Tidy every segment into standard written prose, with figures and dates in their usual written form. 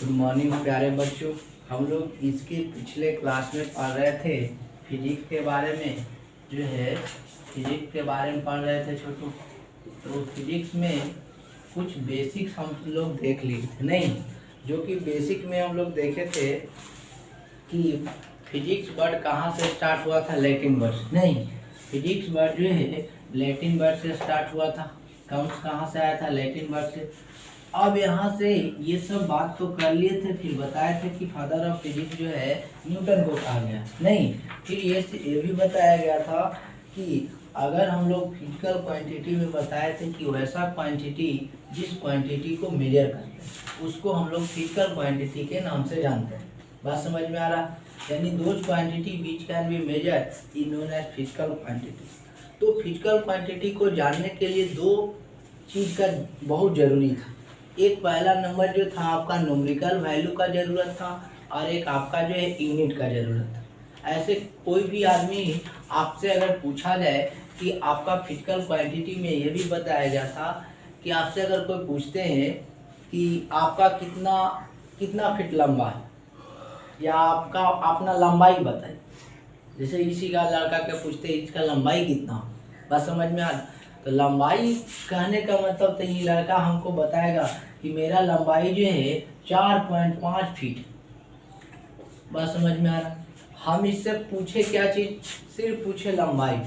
Good morning प्यारे बच्चों। हम लोग इसके पिछले क्लास में पढ़ रहे थे फिजिक्स के बारे में, जो है फिजिक्स के बारे में पढ़ रहे थे छोटू। तो फिजिक्स में कुछ बेसिक्स हम लोग देख लिए थे, नहीं जो कि बेसिक में हम लोग देखे थे कि फिजिक्स वर्ड कहाँ से स्टार्ट हुआ था, लैटिन वर्ड से। नहीं, फिजिक्स वर्ड जो है लैटिन वर्ड से स्टार्ट हुआ था। कहाँ से आया था, लैटिन वर्ड से। अब यहाँ से ये सब बात तो कर लिए थे, फिर बताए थे कि फादर ऑफ फिजिक्स जो है न्यूटन को कहा गया। नहीं, फिर ये भी बताया गया था कि अगर हम लोग फिजिकल क्वांटिटी में बताए थे कि वैसा क्वांटिटी जिस क्वांटिटी को मेजर करते हैं उसको हम लोग फिजिकल क्वांटिटी के नाम से जानते हैं। बात समझ में आ रहा? यानी those quantity which can be measure is known as physical quantity. तो फिजिकल क्वांटिटी को जानने के लिए दो चीज़ का बहुत ज़रूरी था। एक पहला नंबर जो था आपका न्यूमेरिकल वैल्यू का ज़रूरत था, और एक आपका जो है यूनिट का ज़रूरत था। ऐसे कोई भी आदमी आपसे अगर पूछा जाए कि आपका फिजिकल क्वांटिटी में ये भी बताया जाता कि आपसे अगर कोई पूछते हैं कि आपका कितना फीट लंबा है, या आपका अपना लंबाई बताए। जैसे इसी का लड़का के पूछते हैं इसका लंबाई कितना हो, बस समझ में आ। तो लंबाई कहने का मतलब तो ये लड़का हमको बताएगा कि मेरा लंबाई जो है 4.5 फीट। बस समझ में आ रहा? हम इससे पूछे क्या चीज़, सिर्फ पूछे लंबाई।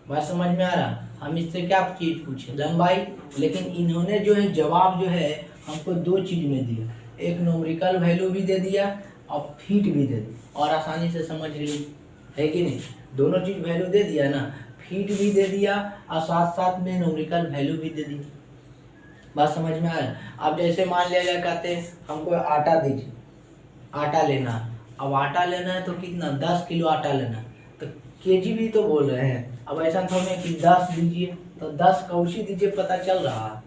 बस समझ में आ रहा? हम इससे क्या चीज़ पूछे, लंबाई। लेकिन इन्होंने जो है जवाब जो है हमको दो चीज़ में दिया, एक न्यूमेरिकल वैल्यू भी दे दिया और फीट भी दे दिया, और आसानी से समझ ली है कि नहीं। दोनों चीज़ वैल्यू दे दिया ना, फीट भी दे दिया और साथ साथ में न्यूमेरिकल वैल्यू भी दे दी। बात समझ में आ रहा? अब जैसे मान लिया कहते हैं हमको आटा दीजिए, आटा लेना। अब आटा लेना है तो कितना, 10 किलो आटा लेना है, तो केजी भी तो बोल रहे हैं। अब ऐसा थोड़ा कि 10 दीजिए, तो 10 कौशी दीजिए, पता चल रहा है।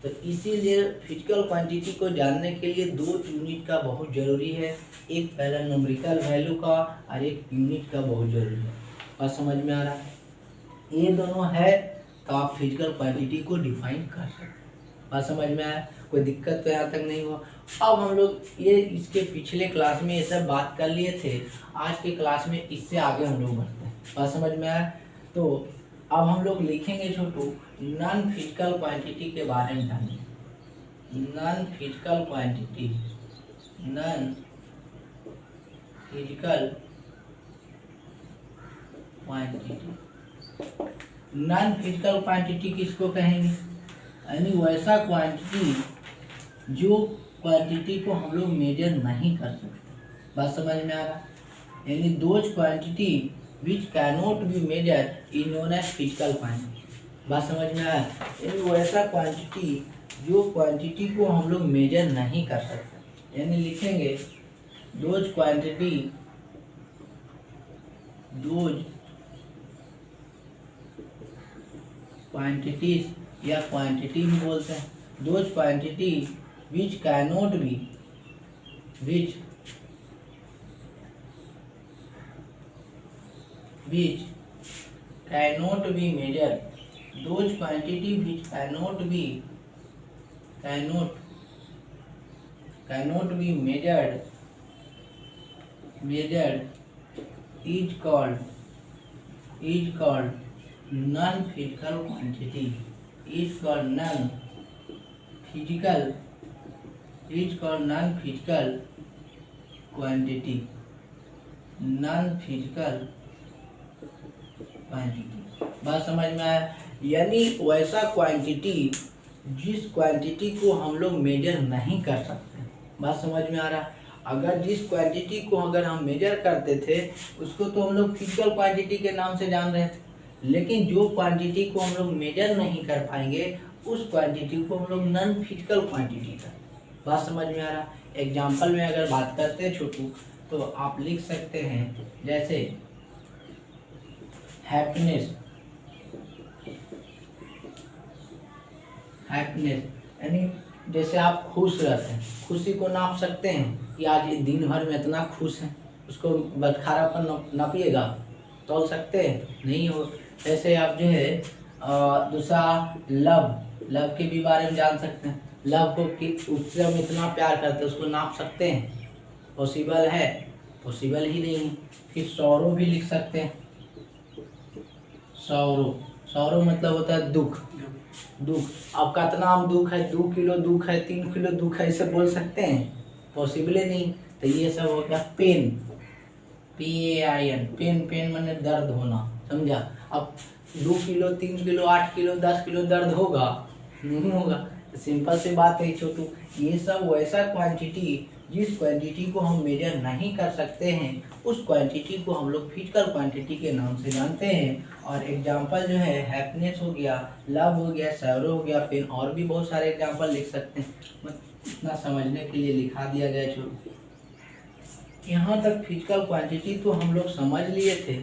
तो इसीलिए फिजिकल क्वांटिटी को जानने के लिए दो यूनिट का बहुत ज़रूरी है, एक पहला न्यूमेरिकल वैल्यू का और एक यूनिट का बहुत ज़रूरी है। बात समझ में आ रहा है? ये दोनों है तो आप फिजिकल क्वांटिटी को डिफाइन कर सकते हैं। बात समझ में आया? कोई दिक्कत तो यहाँ तक नहीं हुआ। अब हम लोग ये इसके पिछले क्लास में ये सब बात कर लिए थे, आज के क्लास में इससे आगे हम लोग बढ़ते हैं। बात समझ में आया? तो अब हम लोग लिखेंगे छोटू नॉन फिजिकल क्वांटिटी के बारे में जानिए। Non physical quantity, non physical quantity. Non physical quantity किसको कहेंगे? यानी वैसा क्वांटिटी जो क्वांटिटी को हम लोग मेजर नहीं कर सकते। बात समझ में आ रहा? यानी those quantity which can not be measure is known as physical quantity. बात समझ में आया? यानी वैसा क्वांटिटी जो क्वांटिटी को हम लोग मेजर नहीं कर सकते। यानी लिखेंगे दोज क्वांटिटी, दोज क्वांटिटीज या क्वांटिटी भी बोलते हैं, those quantity which can not B, which cannot be measured, those quantity which cannot be measured is called non-physical quantity, is called non-physical quantity, non-physical quantity. बात समझ में आया? यानी वैसा क्वांटिटी जिस क्वांटिटी को हम लोग मेजर नहीं कर सकते। बात समझ में आ रहा? अगर जिस क्वांटिटी को अगर हम मेजर करते थे उसको तो हम लोग फिजिकल क्वांटिटी के नाम से जान रहे थे, लेकिन जो क्वांटिटी को हम लोग मेजर नहीं कर पाएंगे उस क्वांटिटी को हम लोग नॉन फिजिकल क्वांटिटी का। बात समझ में आ रहा? एग्जाम्पल में अगर बात करते हैं छोटू, तो आप लिख सकते हैं जैसे हैप्पीनेस यानी जैसे आप खुश रहते हैं, खुशी को नाप सकते हैं कि आज दिन भर में इतना खुश हैं, उसको बदखारापन नापिएगा, तोल सकते हैं? नहीं हो। जैसे आप जो है दूसरा लव के भी बारे में जान सकते हैं। लव को कि उससे हम इतना प्यार करते उसको नाप सकते हैं? पॉसिबल है? पॉसिबल ही नहीं है। फिर सौरो भी लिख सकते हैं। सौरो, सौरो मतलब होता है दुख। दुख, अब कितना हम दुख है, 2 किलो दुख है, 3 किलो दुख है, इसे बोल सकते हैं? पॉसिबल ही नहीं। तो ये सब हो गया पेन, PAIN, पेन। पेन माने दर्द होना, समझा? अब 2 किलो, 3 किलो, 8 किलो, 10 किलो दर्द होगा? नहीं होगा। सिंपल सी बात है छोटू। ये सब वैसा क्वांटिटी जिस क्वांटिटी को हम मेजर नहीं कर सकते हैं उस क्वांटिटी को हम लोग फिजिकल क्वांटिटी के नाम से जानते हैं। और एग्जांपल जो है हैप्पीनेस हो गया, लव हो गया, सैरो हो गया, पेन, और भी बहुत सारे एग्जांपल लिख सकते हैं। इतना समझने के लिए लिखा दिया गया छोटू। यहाँ तक फिजिकल क्वांटिटी तो हम लोग समझ लिए थे।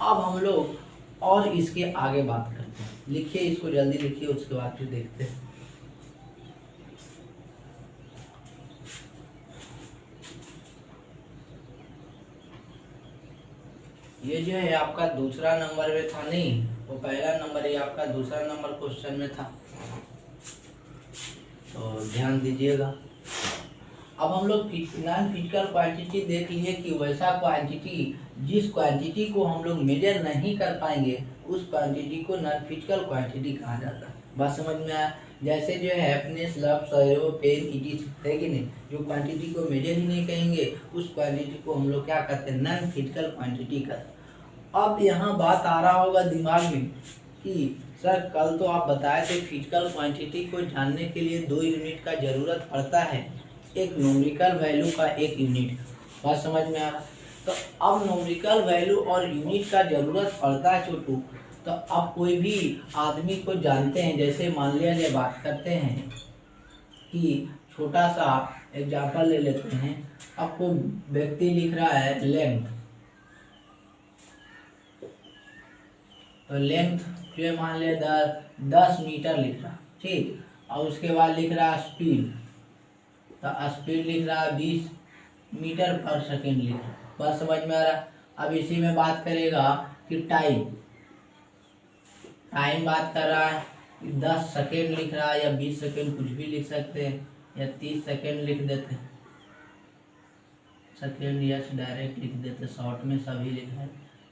अब हम लोग और इसके आगे बात करते हैं। लिखिए इसको, जल्दी लिखिए, उसके बाद फिर देखते हैं। ये जो है आपका दूसरा नंबर में था, नहीं वो पहला नंबर, ये आपका दूसरा नंबर क्वेश्चन में था, तो ध्यान दीजिएगा। अब हम लोग नॉन फिजिकल क्वांटिटी देख लिए कि वैसा क्वांटिटी जिस क्वांटिटी को हम लोग मेजर नहीं कर पाएंगे उस क्वांटिटी को नॉन फिजिकल क्वांटिटी कहा जाता है। बात समझ में आया? जैसे जो है happiness, love, sorrow, pain, it है कि नहीं, जो क्वांटिटी को मेजर ही नहीं कहेंगे उस क्वांटिटी को हम लोग क्या कहते हैं? नॉन फिजिकल क्वांटिटी कहते हैं। अब यहाँ बात आ रहा होगा दिमाग में कि सर कल तो आप बताए थे फिजिकल क्वांटिटी को जानने के लिए 2 यूनिट का ज़रूरत पड़ता है, एक न्यूमेरिकल वैल्यू का, एक यूनिट। बात समझ में आ रहा? तो अब न्यूमेरिकल वैल्यू और यूनिट का ज़रूरत पड़ता है छोटू। तो अब कोई भी आदमी को जानते हैं, जैसे मान लिया जाए बात करते हैं कि छोटा सा एग्जाम्पल ले लेते हैं। अब कोई व्यक्ति लिख रहा है लेंथ, तो लेंथ जो है मान लिया 10 मीटर लिख रहा, ठीक। और उसके बाद लिख रहा स्पीड, तो स्पीड लिख रहा 20 मीटर पर सेकेंड लिख रहा। बात समझ में आ रहा? अब इसी में बात करेगा कि टाइम, टाइम बात कर रहा है 10 सेकेंड लिख रहा है, या 20 सेकेंड, कुछ भी लिख सकते हैं, या 30 सेकेंड लिख देते हैं, सेकेंड या डायरेक्ट लिख देते, शॉर्ट में सभी लिख रहे हैं,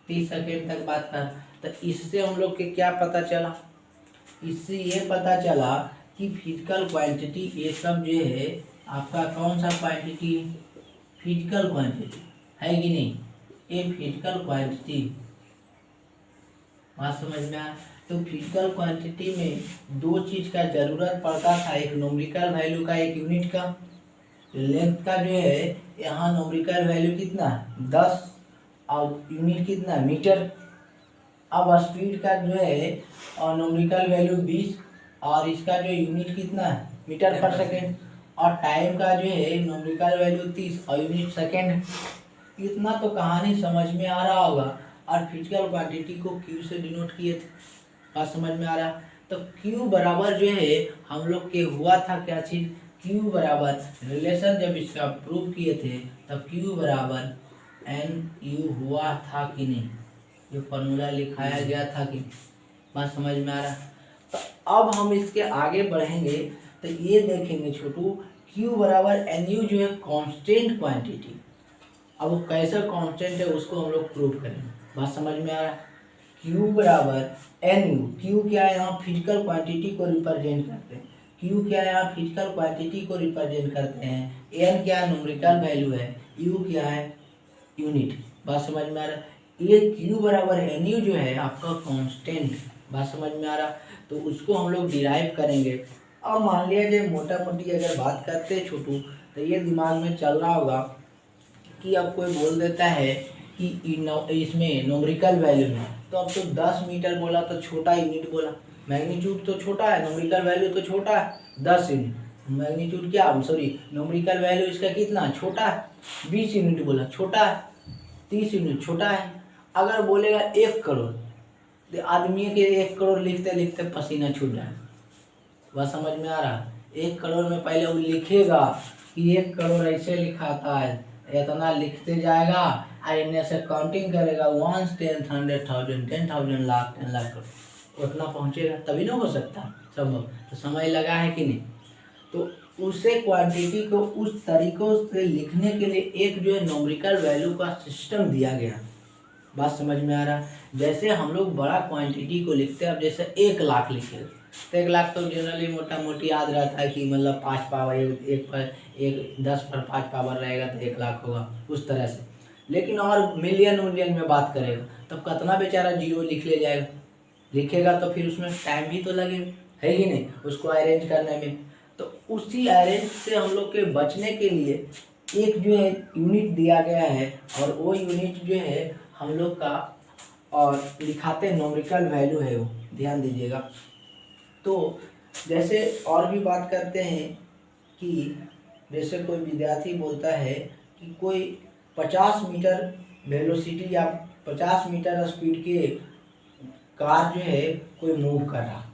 30 सेकेंड तक बात कर। तो इससे हम लोग के क्या पता चला? इससे ये पता चला कि फिजिकल क्वांटिटी ये सब जो है आपका कौन सा क्वांटिटी? फिजिकल क्वांटिटी है कि नहीं? ये फिजिकल क्वांटिटी, बात समझ में आया? तो फिजिकल क्वांटिटी में 2 चीज़ का ज़रूरत पड़ता था, एक न्यूमेरिकल वैल्यू का, एक यूनिट का। लेंथ का जो है यहाँ न्यूमेरिकल वैल्यू कितना है? 10, और यूनिट कितना है? मीटर। अब स्पीड का जो है और न्यूमेरिकल वैल्यू 20, और इसका जो यूनिट कितना है? मीटर पर सेकेंड। और टाइम का जो है न्यूमेरिकल वैल्यू 30 और यूनिट सेकेंड। इतना तो कहानी समझ में आ रहा होगा। और फिजिकल क्वांटिटी को क्यू से डिनोट किए थे, बात समझ में आ रहा? तो क्यू बराबर जो है हम लोग के हुआ था क्या चीज़? क्यू बराबर रिलेशन जब इसका प्रूव किए थे तब क्यू बराबर NU हुआ था कि नहीं? ये फॉर्मूला लिखाया गया था कि? बात समझ में आ रहा? तो अब हम इसके आगे बढ़ेंगे तो ये देखेंगे छोटू, Q बराबर NU जो है कांस्टेंट क्वांटिटी। अब वो कैसा कांस्टेंट है उसको हम लोग प्रूव करेंगे। बात समझ में आ रहा? Q बराबर NU, Q क्या है? यहाँ फिजिकल क्वांटिटी को रिप्रेजेंट करते हैं। Q क्या है? यहाँ फिजिकल क्वांटिटी को रिप्रेजेंट करते हैं। N क्या है? न्यूमेरिकल वैल्यू है। U क्या है? यूनिट। बात समझ में आ रहा? ये Q बराबर NU जो है आपका कांस्टेंट। बात समझ में आ रहा? तो उसको हम लोग डिराइव करेंगे। अब मान लिया जाए मोटा मोटी अगर बात करते हैं छोटू, तो ये दिमाग में चल रहा होगा कि अब कोई बोल देता है कि इसमें न्यूमेरिकल वैल्यू है, तो अब तो 10 मीटर बोला तो छोटा यूनिट बोला, मैग्नीट्यूड तो छोटा है, न्यूमेरिकल वैल्यू तो छोटा है 10 यूनिट। मैग्नीट्यूड क्या, सॉरी न्यूमेरिकल वैल्यू इसका कितना छोटा है? 20 यूनिट बोला, छोटा है। 30 यूनिट छोटा है। अगर बोलेगा 1 करोड़, तो आदमी के 1 करोड़ लिखते लिखते पसीना छूट जाए। वह समझ में आ रहा? 1 करोड़ में पहले वो लिखेगा कि 1 करोड़ ऐसे लिखाता है, इतना लिखते जाएगा, इनमें से काउंटिंग करेगा 1, 10, 100,000, 10,000, लाख, 10 लाख करोड़, उतना पहुँचेगा तभी ना हो सकता संभव। तो समय लगा है कि नहीं? तो उसे क्वांटिटी को उस तरीकों से लिखने के लिए एक जो है न्यूमेरिकल वैल्यू का सिस्टम दिया गया। बात समझ में आ रहा है? जैसे हम लोग बड़ा क्वांटिटी को लिखते हैं, अब जैसे 1,00,000 लिखे तो 1,00,000 तो जनरली मोटा मोटी याद रहता है कि मतलब 5 पावर एक पर एक 10 पर 5 पावर रहेगा तो 1,00,000 होगा, उस तरह से। लेकिन और मिलियन में बात करेगा तब कितना बेचारा जीरो लिखेगा तो फिर उसमें टाइम भी तो लगेगा, है कि नहीं, उसको अरेंज करने में। तो उसी अरेंज से हम लोग के बचने के लिए एक जो है यूनिट दिया गया है, और वो यूनिट जो है हम लोग का और लिखाते हैं न्यूमेरिकल वैल्यू है वो, ध्यान दीजिएगा। तो जैसे और भी बात करते हैं कि जैसे कोई विद्यार्थी बोलता है कि कोई 50 मीटर वेलोसिटी या 50 मीटर स्पीड के कार जो है कोई मूव कर रहा,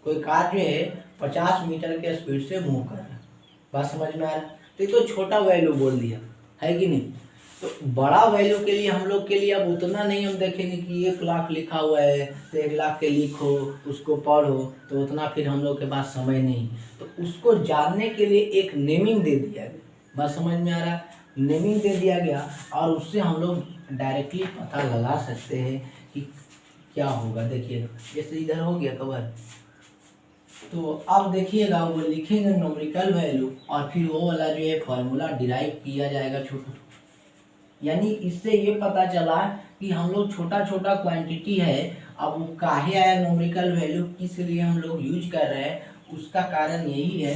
कोई कार जो है 50 मीटर के स्पीड से मूव कर रहा। बात समझ में आ रहा? तो ये तो छोटा वैल्यू बोल दिया, है कि नहीं। तो बड़ा वैल्यू के लिए हम लोग के लिए अब उतना नहीं हम देखेंगे कि 1,00,000 लिखा हुआ है तो 1,00,000 के लिखो, उसको पढ़ो, तो उतना फिर हम लोग के पास समय नहीं। तो उसको जानने के लिए एक नेमिंग दे दिया गया। बात समझ में आ रहा? नेमिंग दे दिया गया और उससे हम लोग डायरेक्टली पता लगा सकते हैं कि क्या होगा। देखिएगा जैसे इधर हो गया कवर, तो अब देखिएगा वो लिखेंगे न्यूमेरिकल वैल्यू और फिर वो वाला जो है फॉर्मूला डिराइव किया जाएगा छोटा। यानी इससे ये पता चला कि हम लोग छोटा छोटा क्वांटिटी है, अब वो काहे आया न्यूमेरिकल वैल्यू, किस लिए हम लोग यूज कर रहे हैं, उसका कारण यही है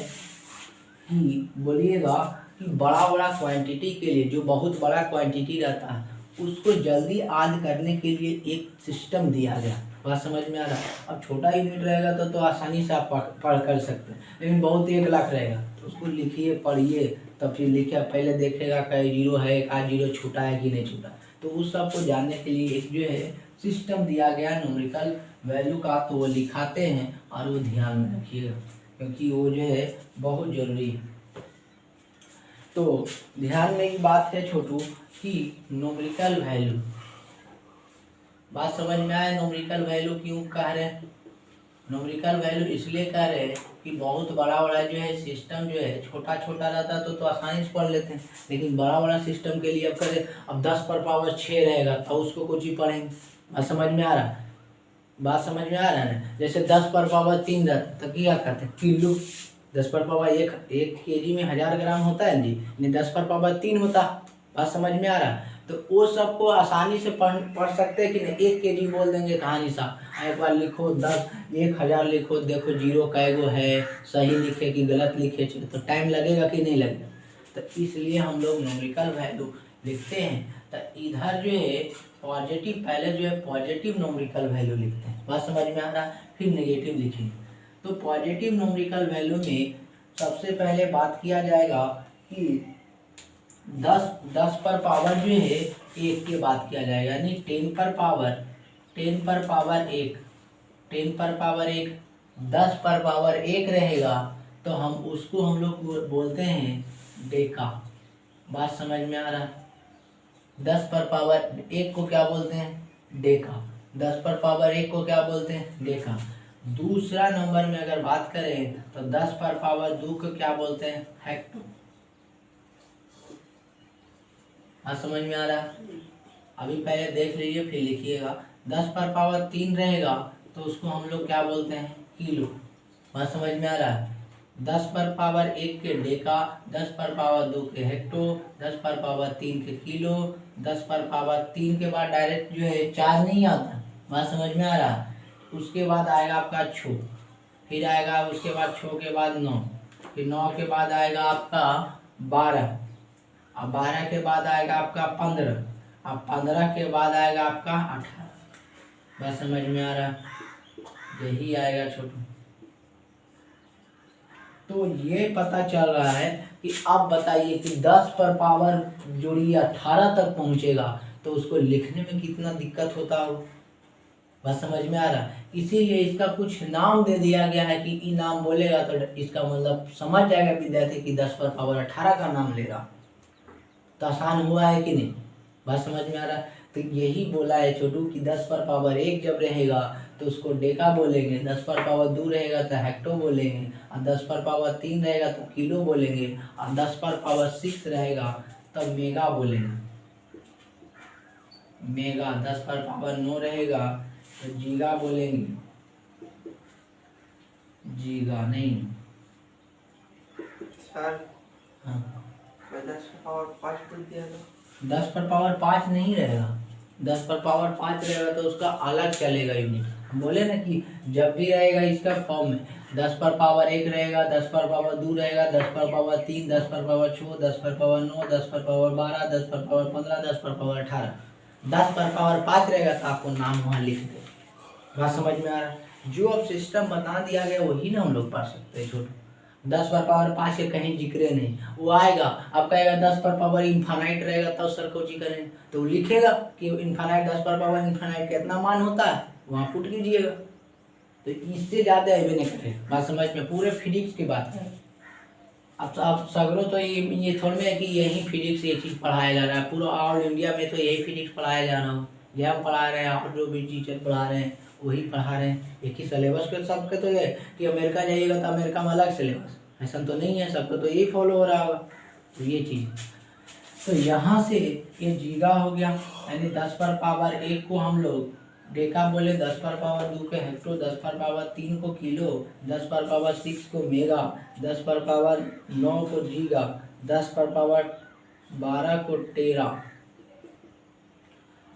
कि बोलिएगा कि बड़ा बड़ा क्वांटिटी के लिए, जो बहुत बड़ा क्वांटिटी रहता है उसको जल्दी याद करने के लिए एक सिस्टम दिया गया। बात समझ में आ रहा है? अब छोटा यूनिट रहेगा तो आसानी से आप पढ़ कर सकते हैं, लेकिन बहुत 1,00,000 रहेगा तो उसको लिखिए पढ़िए, तब फिर लिखिए, पहले देखेगा कई जीरो है, का जीरो छूटा है कि नहीं छूटा। तो उस सब को जानने के लिए एक जो है सिस्टम दिया गया न्यूमेरिकल वैल्यू का, तो वो लिखाते हैं और वो ध्यान में रखिएगा क्योंकि वो जो है बहुत ज़रूरी है। तो ध्यान में की बात है छोटू कि न्यूमेरिकल वैल्यू, बात समझ में आया? न्यूमेरिकल वैल्यू क्यों कह रहे हैं? न्यूमेरिकल वैल्यू इसलिए कह रहे हैं कि बहुत बड़ा बड़ा जो है सिस्टम जो है छोटा छोटा रहता तो आसानी से पढ़ लेते हैं, लेकिन बड़ा बड़ा सिस्टम के लिए अब करें, अब 10 पर पावर 6 रहेगा तो उसको कुछ ही पढ़ेंगे। बात समझ में आ रहा? बात समझ में आ रहा है ना? जैसे 10 पर पावर 3 रहता तो क्या करते हैं, किलो। 10 पर पावर एक केजी में 1000 ग्राम होता है जी, नहीं 10 पर पावर 3 होता। बात समझ में आ रहा? तो वो सबको आसानी से पढ़ सकते हैं कि नहीं। 1 केजी बोल देंगे कहानी सा, एक बार लिखो 10,000 लिखो, देखो जीरो कैगो है, सही लिखे कि गलत लिखे, तो टाइम लगेगा कि नहीं लगेगा। तो इसलिए हम लोग न्यूमेरिकल वैल्यू लिखते हैं तो इधर जो है पॉजिटिव, पहले जो है पॉजिटिव न्यूमेरिकल वैल्यू लिखते हैं। बात समझ में आ रहा? फिर नेगेटिव लिखेंगे। तो पॉजिटिव न्यूमेरिकल वैल्यू में सबसे पहले बात किया जाएगा कि 10 पर पावर जो है 1 के बात किया जाएगा, यानी 10 पर पावर 1, 10 पर पावर 1, 10 पर पावर 1 रहेगा तो उसको हम लोग बोलते हैं डेका। बात समझ में आ रहा? 10 पर पावर 1 को क्या बोलते हैं, डेका। 10 पर पावर 1 को क्या बोलते हैं, डेका। दूसरा नंबर में अगर बात करें तो 10 पर पावर 2 को क्या बोलते हैं, हेक्टो। हाँ समझ में आ रहा? अभी पहले देख लीजिए फिर लिखिएगा। 10 पर पावर 3 रहेगा तो उसको हम लोग क्या बोलते हैं, किलो। बात समझ में आ रहा है? 10 पर पावर 1 के डेका, 10 पर पावर 2 के हेक्टो, 10 पर पावर 3 के किलो, 10 पर पावर 3 के बाद डायरेक्ट जो है 4 नहीं आता। बात समझ में आ रहा? उसके बाद आएगा आपका 6, फिर आएगा उसके बाद 6 के बाद 9, फिर 9 के बाद आएगा आपका 12, अब 12 के बाद आएगा आपका 15, अब 15 के बाद आएगा आपका 18। बस समझ में आ रहा? यही आएगा छोटू। तो ये पता चल रहा है कि अब बताइए कि 10 पर पावर जोड़िए 18 तक पहुंचेगा तो उसको लिखने में कितना दिक्कत होता हो। बस समझ में आ रहा? इसीलिए इसका कुछ नाम दे दिया गया है कि ई नाम बोलेगा तो इसका मतलब समझ जाएगा विद्यार्थी कि 10 पर पावर 18 का नाम ले रहा। तो आसान हुआ है कि नहीं? बात समझ में आ रहा? तो यही बोला है छोटू कि 10 पर पावर 1 जब रहेगा तो उसको डेका बोलेंगे, 10 पर पावर 2 रहेगा तो हेक्टो बोलेंगे, और 10 पर पावर 3 रहेगा तो किलो बोलेंगे, और 10 पर पावर 6 रहेगा तो मेगा बोलेंगे। मेगा 10 पर पावर 9 रहेगा तो जीगा बोलेंगे, जीगा नहीं। सर हाँ 10 पर पावर 5 पूछ दिया तो 10 पर पावर 5 नहीं रहेगा, 10 पर पावर 5 रहेगा तो उसका अलग चलेगा यूनिट। हम बोले ना कि जब भी रहेगा इसका फॉर्म में 10 पर पावर 1 रहेगा, 10 पर पावर 2 रहेगा, 10 पर पावर 3, 10 पर पावर 6, 10 पर पावर 9, 10 पर पावर 12, 10 पर पावर 15, 10 पर पावर 18। 10 पर पावर 5 रहेगा तो आपको नाम वहाँ लिख दे। बात समझ में आ रहा है? जो अब सिस्टम बता दिया गया वही ना हम लोग पढ़ सकते हैं छोटे। 10 पर पावर 5 के कहीं जिक्र नहीं, वो आएगा अब कहेगा 10 पर पावर इन्फानाइट रहेगा तब सर को जी करें तो वो लिखेगा कि इन्फानाइट 10 पर पावर इन्फानाइट कितना मान होता है वहाँ पुट कीजिएगा। तो इससे ज़्यादा अभी नहीं करें। बात समझ में? पूरे फिजिक्स की बात है। अब सगरों तो ये थोड़ा है कि यही फिजिक्स ये चीज़ पढ़ाया जा रहा है, पूरा ऑल इंडिया में तो यही फिजिक्स पढ़ाया जा रहा हो। ये हम पढ़ा रहे हैं और जो भी टीचर पढ़ा रहे हैं वही पढ़ा रहे हैं। एक ही सिलेबस के सबके तो ये कि अमेरिका जाइएगा तो अमेरिका में अलग सिलेबस, ऐसा तो नहीं है, सबको तो यही फॉलो हो रहा होगा। तो ये चीज़ तो यहाँ से ये जीगा हो गया, यानी 10 पर पावर 1 को हम लोग डेका बोले, 10 पर पावर 2 को हेक्टो, 10 पर पावर 3 को किलो, 10 पर पावर 6 को मेगा, 10 पर पावर 9 को जीगा, 10 पर पावर 12 को टेरा,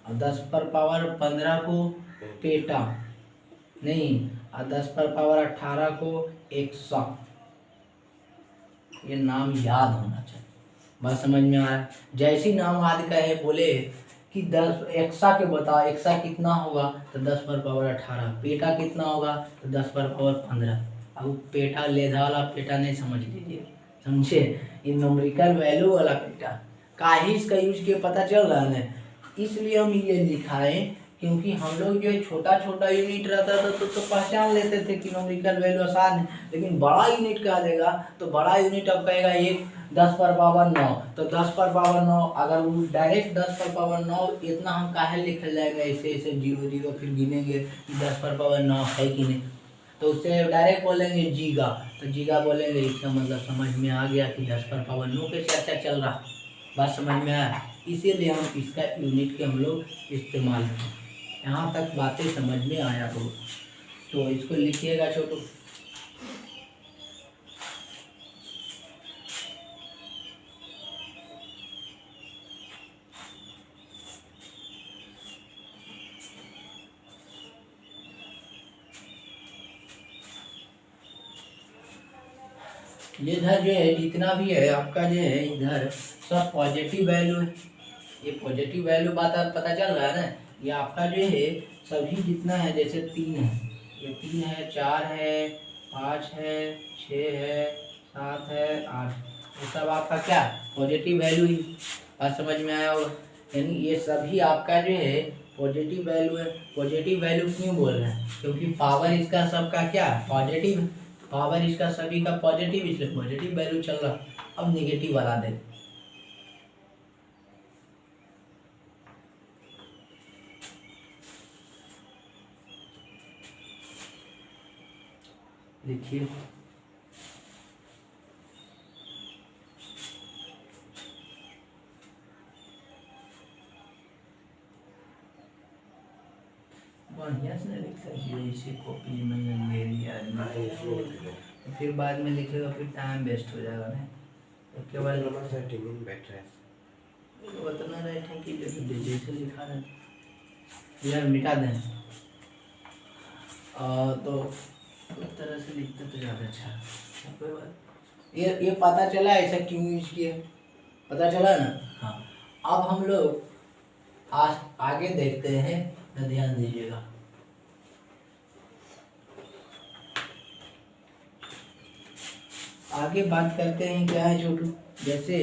और 10 पर पावर 15 को पेटा नहीं, और 10 पर पावर 18 को एक्सा। ये नाम याद होना चाहिए। बात समझ में आ रहा है? जैसी नाम आदि का है बोले कि 10 एक्सा के बताओ, एक्सा कितना होगा तो 10 पर पावर 18, पेटा कितना होगा तो 10 पर पावर 15। अब पेटा लेधा वाला पेटा नहीं समझ लीजिए, समझे? ये न्यूमेरिकल वैल्यू वाला पेटा का ही इसका यूज किया पता चल रहा है ना, इसलिए हम ये लिखाए क्योंकि हम लोग जो छोटा छोटा यूनिट रहता था तो पहचान लेते थे कि न्यूमेरिकल वैल्यू आसान है, लेकिन बड़ा यूनिट कहा देगा तो बड़ा यूनिट अब कहेगा एक 10 पर पावर 9, तो 10 पर पावर 9 अगर वो डायरेक्ट 10 पर पावर 9 इतना हम काहे लिखल जाएगा ऐसे ऐसे 0 0 फिर गिनेंगे कि 10 पर पावर 9 है कि नहीं, तो उससे डायरेक्ट बोलेंगे जीगा, तो जीगा बोलेंगे इसका मतलब समझ में आ गया कि 10 पर पावर 9 के क्या क्या चल रहा। बात समझ में आया? इसीलिए हम इसका यूनिट के हम लोग इस्तेमाल करें। यहाँ तक बातें समझ में आया हो तो इसको लिखिएगा छोटू। इधर जो है जितना भी है आपका जो है इधर सब पॉजिटिव वैल्यू है। ये पॉजिटिव वैल्यू बात पता चल रहा है ना? ये आपका जो है सभी जितना है, जैसे 3 है, ये 3 है, 4 है, 5 है, 6 है, 7 है, 8, ये सब आपका क्या पॉजिटिव वैल्यू ही। बात समझ में आया होगा? यानी ये सभी आपका जो है पॉजिटिव वैल्यू है। पॉजिटिव वैल्यू क्यों बोल रहे हैं? क्योंकि पावर इसका सबका क्या पॉजिटिव है, पावर इसका सभी का पॉजिटिव, इसलिए पॉजिटिव वैल्यू चल रहा। अब नेगेटिव वाला दे लिखिए। बढ़िया से लिख सकिए, इसी कॉपी में ले लिया फिर बाद में लिखेगा फिर टाइम वेस्ट हो जाएगा ना। तो केवल बतना रहे थे कि जैसे लिखा रहे यार मिटा दें तो उस तरह से लिखते तो ज़्यादा अच्छा। कोई बात ये पता चला ऐसा क्यों यूज किया, पता चला ना? हाँ अब हम लोग आगे देखते हैं तो ध्यान दीजिएगा। आगे बात करते हैं क्या है छोटू, जैसे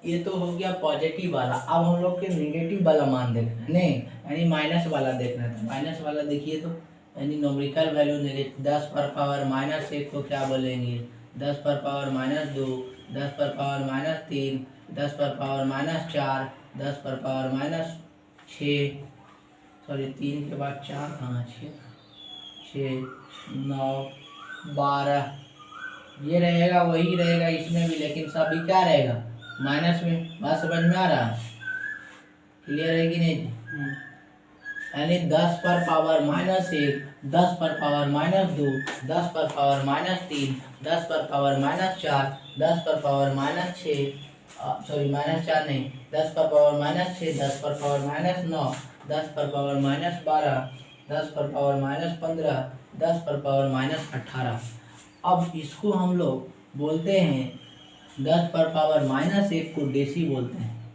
ये तो हो गया पॉजिटिव वाला। अब हम लोग के नेगेटिव वाला मान देखना है, नहीं यानी माइनस वाला देखना है। माइनस वाला देखिए तो यानी न्यूमेरिकल वैल्यू नेगेटिव 10 पर पावर -1 को क्या बोलेंगे 10 पर पावर -2, 10 पर पावर -3, 10 पर पावर -4, 10 पर पावर -6, सॉरी 3 के बाद 4 कहाँ, 6 9 12 ये रहेगा, वही रहेगा इसमें भी, लेकिन सभी क्या रहेगा माइनस में। बात समझ में आ रहा है, क्लियर है कि नहीं? यानी 10 पर पावर -1, 10 पर पावर -2, 10 पर पावर -3, 10 पर पावर -4, 10 पर पावर -6, सॉरी -4 नहीं, 10 पर पावर -6, 10 पर पावर -9, 10 पर पावर -12, 10 पर पावर -15, 10 पर पावर -18। अब इसको हम लोग बोलते हैं 10 पर पावर -1 को डेसी बोलते हैं,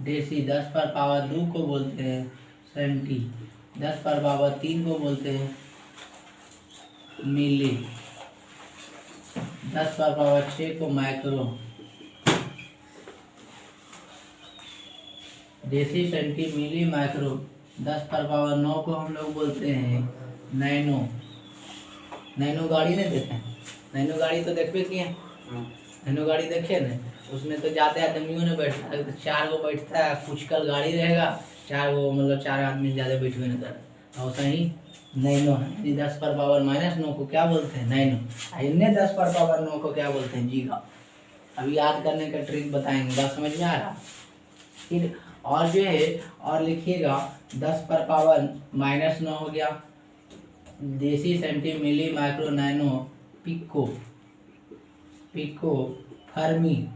डेसी। 10 पर पावर 2 को बोलते हैं सेंटी, 10 पर पावर 3 को बोलते हैं मिली, 10 पर पावर 6 को micro, deci centi milli micro. 10 पर पावर 9 को हम लोग बोलते हैं नैनो। नैनो गाड़ी नहीं देते हैं, नैनो गाड़ी तो देखबे किए, नैनो गाड़ी देखे ना, उसमें तो जाते आदमियों ने बैठता है, 4 गो बैठता है, कुछ कल गाड़ी रहेगा, 4 गो मतलब 4 आदमी ज़्यादा बैठबे नहीं करता, और सही नैनो है। 10 पर पावर -9 को क्या बोलते हैं नैनो, इन्हें 10 पर पावर 9 को क्या बोलते हैं जीगा। अभी याद करने का ट्रिक बताएंगे, बात समझ में आ रहा। फिर और जो है और लिखिएगा 10 पर पावर -9 हो गया, deci centi milli micro nano pico, pico fermi,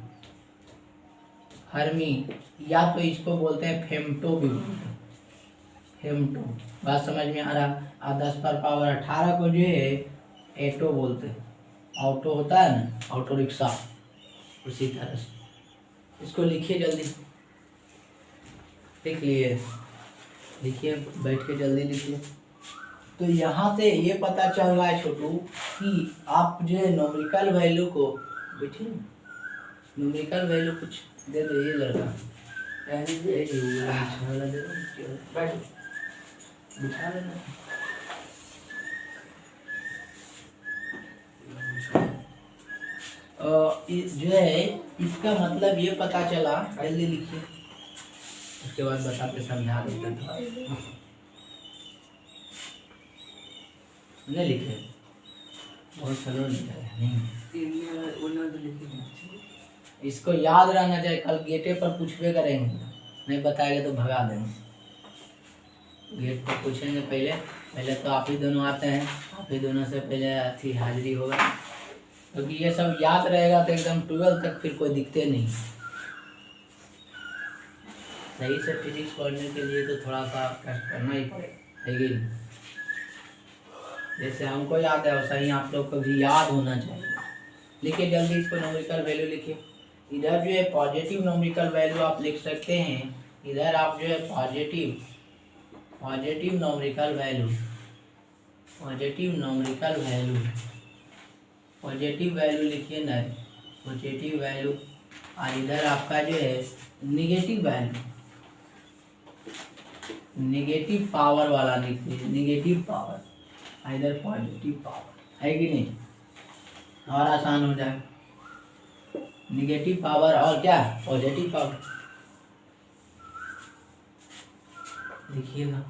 fermi या तो इसको बोलते हैं फेमटो भी बोलते हैं, फेमटो। बात समझ में आ रहा। और 10 पर पावर 18 को जो है एटो बोलते हैं, ऑटो होता है ना, ऑटो रिक्शा, उसी तरह से। इसको लिखिए जल्दी, लिख लिए, लिखिए बैठ के जल्दी लिखिए। तो यहाँ से ये पता चल रहा है छोटू कि आप जो है न्यूमेरिकल वैल्यू को, बैठिए न्यूमेरिकल वैल्यू कुछ दे दो ये लड़का, बिठा लेना। जो है इसका मतलब ये पता चला, जल्दी लिखिए, उसके बाद बताते समझा देते हैं। नहीं लिखे, बहुत सरल लिखा है नहीं, इसको याद रहना चाहिए, कल गेटे पर पूछबे करेंगे, नहीं बताएंगे तो भगा देंगे। गेट पर पूछेंगे पहले, पहले तो आप ही दोनों आते हैं, आप ही दोनों से पहले अच्छी हाजिरी होगा, क्योंकि ये सब याद रहेगा तो एकदम 12 तक फिर कोई दिक्कत नहीं। सही से फिजिक्स पढ़ने के लिए तो थोड़ा सा कष्ट करना ही पड़ेगा, लेकिन जैसे हमको याद है वैसा ही आप लोग को भी याद होना चाहिए। लिखिए जल्दी इसको न्यूमेरिकल वैल्यू लिखिए। इधर जो है पॉजिटिव न्यूमेरिकल वैल्यू आप लिख सकते हैं, इधर आप जो है positive numerical value, positive value लिखिए ना, पॉजिटिव वैल्यू। और इधर आपका जो है निगेटिव वैल्यू, निगेटिव पावर वाला लिखिए, निगेटिव पावर, इधर पॉजिटिव पावर, है कि नहीं, और आसान हो जाए। निगेटिव पावर और क्या पॉजिटिव पावर लिखिएगा।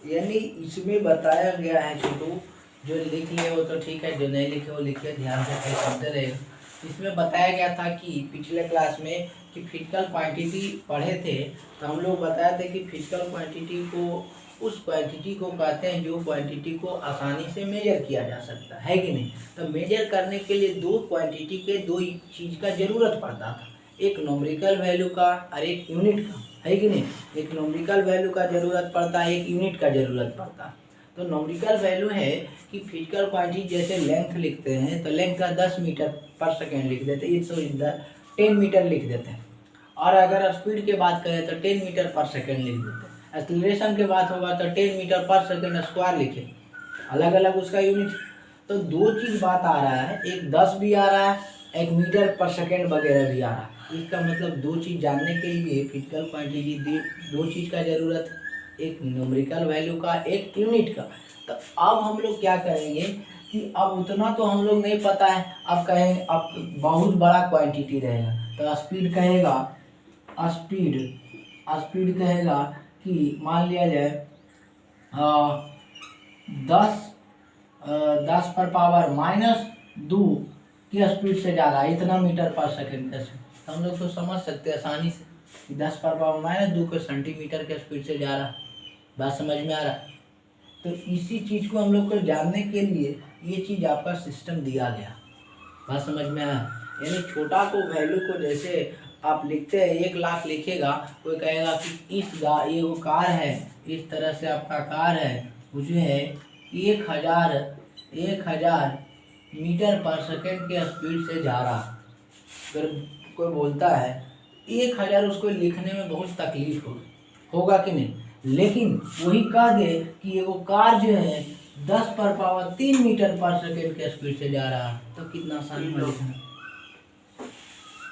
यानी इसमें बताया गया है छोटू, जो लिख लिए वो तो ठीक है, जो नहीं लिखे वो लिखिए, ध्यान से कहीं सुनते रहेगा। इसमें बताया गया था कि पिछले क्लास में कि फिजिकल क्वांटिटी पढ़े थे, तो हम लोग बताए थे कि फिजिकल क्वांटिटी को उस क्वांटिटी को कहते हैं जो क्वांटिटी को आसानी से मेजर किया जा सकता है कि नहीं। तो मेजर करने के लिए दो क्वांटिटी के दो चीज़ का ज़रूरत पड़ता था, एक न्यूमेरिकल वैल्यू का और एक यूनिट का, है कि नहीं। एक न्यूमेरिकल वैल्यू का ज़रूरत पड़ता है, एक यूनिट का ज़रूरत पड़ता है। तो न्यूमेरिकल वैल्यू है कि फिजिकल क्वांटिटी, जैसे लेंथ लिखते हैं तो लेंथ का 10 मीटर पर सेकेंड लिख देते हैं, 10 मीटर लिख देते हैं। और अगर स्पीड की बात करें तो 10 मीटर पर सेकेंड लिख देते हैं। एक्सीलरेशन की बात होगा तो 10 मीटर पर सेकेंड स्क्वायर लिखे, अलग अलग उसका यूनिट। तो दो चीज़ बात आ रहा है, एक 10 भी आ रहा है, एक मीटर पर सेकेंड वगैरह भी आ रहा है। इसका मतलब दो चीज़ जानने के लिए फिजिकल क्वांटिटी दो चीज़ का ज़रूरत है, एक न्यूमेरिकल वैल्यू का, एक यूनिट का। तो अब हम लोग क्या करेंगे कि अब उतना तो हम लोग नहीं पता है, अब कहेंगे अब बहुत बड़ा क्वांटिटी रहेगा तो स्पीड कहेगा, स्पीड कहेगा कि मान लिया जाए 10 पर पावर -2 की स्पीड से जा रहा है, इतना मीटर पर सेकंड का। तो हम लोग तो समझ सकते हैं आसानी से कि 10 पर पावर -2 के सेंटीमीटर के स्पीड से जा रहा है। बात समझ में आ रहा है? तो इसी चीज़ को हम लोग को जानने के लिए ये चीज़ आपका सिस्टम दिया गया। बात समझ में आया? यानी छोटा को वैल्यू को जैसे आप लिखते हैं 1 लाख लिखेगा, कोई कहेगा कि ये वो कार है, इस तरह से आपका कार है, वो जो है 1000 मीटर पर सेकेंड के स्पीड से जा रहा। अगर कोई बोलता है 1000, उसको लिखने में बहुत तकलीफ होगा कि नहीं, लेकिन वही कह दे कि वो कार जो है 10 पर पावर 3 मीटर पर सेकेंड के स्पीड से जा रहा, तो कितना आसान है लिखना।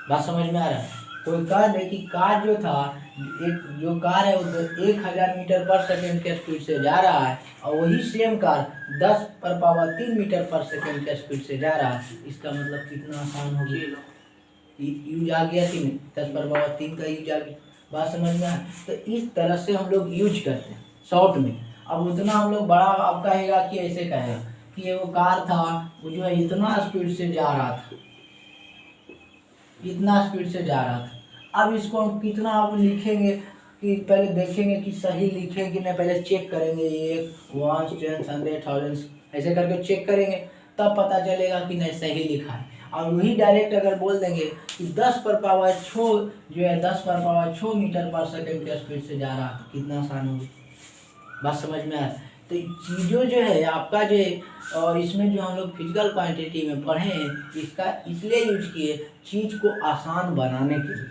बात समझ में आ रहा है? कोई कह दे कि कार जो था, जो कार है वो 1000 मीटर पर सेकेंड के स्पीड से जा रहा है, और वही सेम कार 10 पर पावर 3 मीटर पर सेकेंड के स्पीड से जा रहा है। इसका मतलब कितना आसान हो गया, यूज आ गया कि नहीं, 10 पर पावर 3 का यूज आ गया। बात समझ में आया? तो इस तरह से हम लोग यूज करते हैं शॉर्ट में। अब उतना हम लोग बड़ा अब कहेगा कि ऐसे कहेगा कि ये वो कार था, वो जो है इतना स्पीड से जा रहा था, इतना स्पीड से जा रहा था। अब इसको हम कितना आप लिखेंगे कि पहले देखेंगे कि सही लिखें कि नहीं, पहले चेक करेंगे 1 1 10 100 1000 ऐसे करके चेक करेंगे, तब पता चलेगा कि नहीं सही लिखा है। और वही डायरेक्ट अगर बोल देंगे कि 10 पर पावर 6 जो है 10 पर पावर 6 मीटर पर सेकेंड के स्पीड से जा रहा, तो कितना आसान होगा। बात समझ में आया? तो चीज़ों जो है आपका जो, और इसमें जो हम लोग फिजिकल क्वांटिटी में पढ़े, इसका इसलिए यूज किए चीज़ को आसान बनाने के लिए।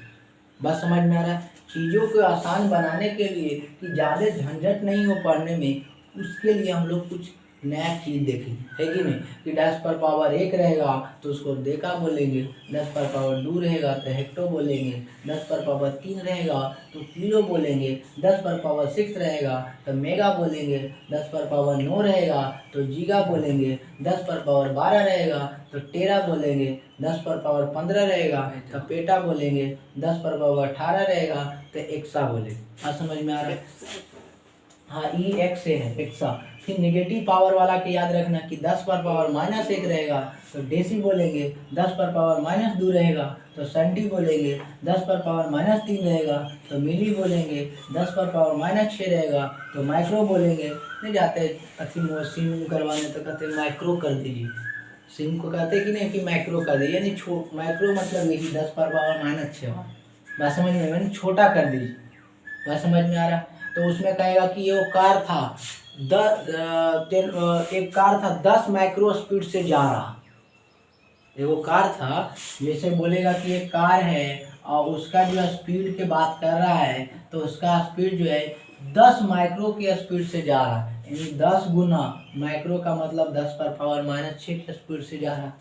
बात समझ में आ रहा है? चीज़ों को आसान बनाने के लिए कि ज़्यादा झंझट नहीं हो पढ़ने में, उसके लिए हम लोग कुछ नया चीज़ देखेंगे, है कि नहीं। कि 10 पर पावर 1 रहेगा तो उसको डेका बोलेंगे, 10 पर पावर 2 रहेगा तो हेक्टो बोलेंगे, 10 पर पावर 3 रहेगा तो किलो बोलेंगे, 10 पर पावर 6 रहेगा तो मेगा बोलेंगे, 10 पर पावर 9 रहेगा तो जीगा बोलेंगे, 10 पर पावर 12 रहेगा तो टेरा बोलेंगे, 10 पर पावर 15 रहेगा तो पेटा बोलेंगे, 10 पर पावर 18 रहेगा तो एक्सा बोलेंगे। हाँ, समझ में आ रहा है? हाँ, ई एक्स है एक्सा। फिर नेगेटिव पावर वाला के याद रखना कि 10 पर पावर -1 रहेगा तो डेसी बोलेंगे, 10 पर पावर -2 रहेगा तो सेंटी बोलेंगे, 10 पर पावर -3 रहेगा तो मिली बोलेंगे, 10 पर पावर -6 रहेगा तो माइक्रो बोलेंगे। नहीं जाते सिम करवाने तो कहते माइक्रो कर दीजिए, सिम को कहते कि नहीं कि माइक्रो कर दीजिए, यानी माइक्रो मतलब यही 10 पर पावर -6। बात समझ में, मैंने छोटा कर दीजिए। बात समझ में आ रहा? तो उसमें कहेगा कि ये वो कार था एक कार था 10 माइक्रो स्पीड से जा रहा। ये वो कार था, जैसे बोलेगा कि एक कार है और उसका जो स्पीड के बात कर रहा है तो उसका स्पीड जो है 10 माइक्रो की स्पीड से जा रहा, यानी 10 गुना माइक्रो का मतलब 10 पर पावर -6 की स्पीड से जा रहा।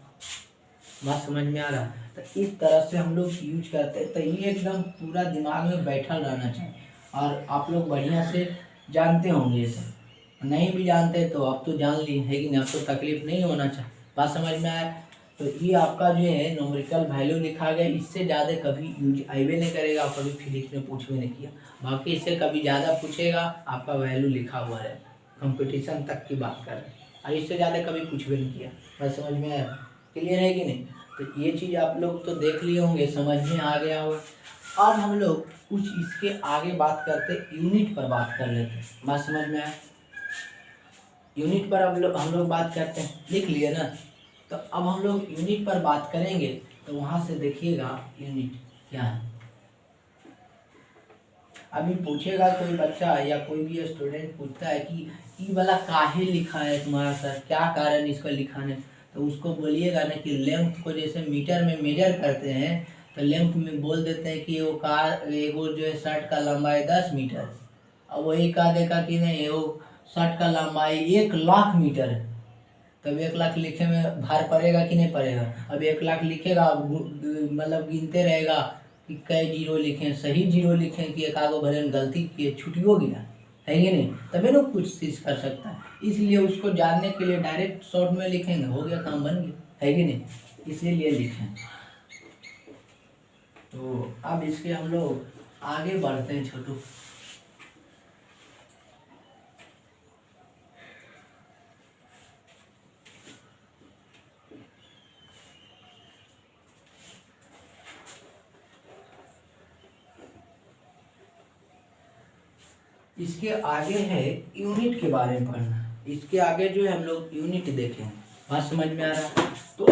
बात समझ में आ रहा? तो इस तरह से हम लोग यूज करते हैं। तो ये एकदम पूरा दिमाग में बैठा रहना चाहिए, और आप लोग बढ़िया से जानते होंगे ये सब। नहीं भी जानते तो अब तो जान लिए, है कि नहीं, अब तो तकलीफ नहीं होना चाहिए। बात समझ में आया? तो ये आपका जो है न्यूमेरिकल वैल्यू लिखा गया, इससे ज़्यादा कभी यूज आइवे नहीं करेगा, और कभी फिजिक्स में पूछ भी नहीं किया। बाकी इससे कभी ज़्यादा पूछेगा, आपका वैल्यू लिखा हुआ है, कंपटीशन तक की बात कर रहे हैं, और इससे ज़्यादा कभी कुछ भी नहीं किया। बात समझ में आया? क्लियर है कि नहीं? तो ये चीज़ आप लोग तो देख लिए होंगे, समझ में आ गया होगा। अब हम लोग कुछ इसके आगे बात करते, यूनिट पर बात कर लेते हैं। बात समझ में आया? यूनिट पर हम लोग बात करते हैं, लिख लिए ना। तो अब हम लोग यूनिट पर बात करेंगे, तो वहाँ से देखिएगा यूनिट क्या है। अभी पूछेगा कोई बच्चा या कोई भी स्टूडेंट पूछता है कि ई वाला काहे लिखा है तुम्हारा सर, क्या कारण इसका लिखाने, तो उसको बोलिएगा ना कि लेंथ को जैसे मीटर में मेजर करते हैं, तो लेंथ में बोल देते हैं कि वो जो है शर्ट का लंबाई 10 मीटर, और वही कह देगा कि नहीं वो शर्ट का लंबाई 1 लाख मीटर है, तब 1 लाख लिखे में भार पड़ेगा कि नहीं पड़ेगा। अब 1 लाख लिखेगा, मतलब गिनते रहेगा कि कई जीरो लिखें, सही जीरो लिखें कि एक आगो भले गलती किए छुटियो गया, है कि नहीं, तभी ना कुछ चीज कर सकता है। इसलिए उसको जानने के लिए डायरेक्ट शॉर्ट में लिखेंगे, हो गया, काम बन गया, है कि नहीं, इसीलिए लिखें। तो अब इसके हम लोग आगे बढ़ते हैं छोटू। इसके आगे है यूनिट के बारे में पढ़ना। इसके आगे जो है हम लोग यूनिट देखें, बात समझ में आ रहा है। तो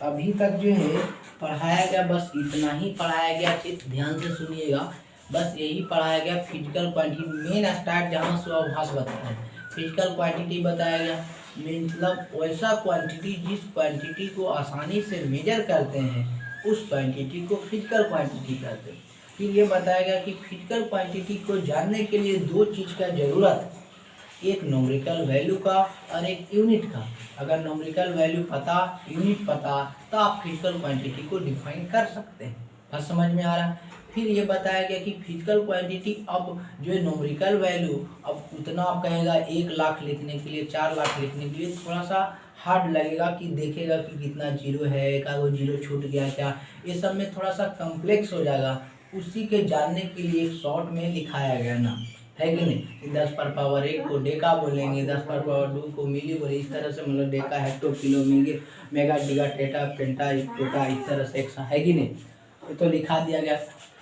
अभी तक जो है पढ़ाया गया, बस इतना ही पढ़ाया गया, चित्त ध्यान से सुनिएगा, बस यही पढ़ाया गया। फिजिकल क्वांटिटी मेन स्टार्ट जहाँ से अभास बताया है, फिजिकल क्वांटिटी बताया गया, मतलब वैसा क्वांटिटी जिस क्वांटिटी को आसानी से मेजर करते हैं उस क्वांटिटी को फिजिकल क्वांटिटी कहते हैं। फिर ये बताया गया कि फिजिकल क्वांटिटी को जानने के लिए दो चीज़ का ज़रूरत, एक न्यूमेरिकल वैल्यू का और एक यूनिट का। अगर न्यूमेरिकल वैल्यू पता, यूनिट पता, तो आप फिजिकल क्वांटिटी को डिफाइन कर सकते हैं। बात समझ में आ रहा है। फिर ये बताया गया कि फिजिकल क्वांटिटी अब जो है न्यूमेरिकल वैल्यू, अब उतना आप कहेगा 1 लाख लिखने के लिए, 4 लाख लिखने के लिए थोड़ा सा हार्ड लगेगा, कि देखेगा कि कितना जीरो है, एक आधो जीरो छूट गया क्या, ये सब में थोड़ा सा कम्प्लेक्स हो जाएगा। उसी के जानने के लिए एक शॉर्ट में लिखाया गया ना, है कि नहीं। 10 पर पावर 1 को डेका बोलेंगे, 10 पर पावर 2 को मिली बोले, इस तरह से मतलब डेका, हेक्टो, किलो, मेगा, डिगा, टेटा, पेंटा, टोटा, इस तरह से एक्सा, है कि नहीं, ये तो लिखा दिया गया।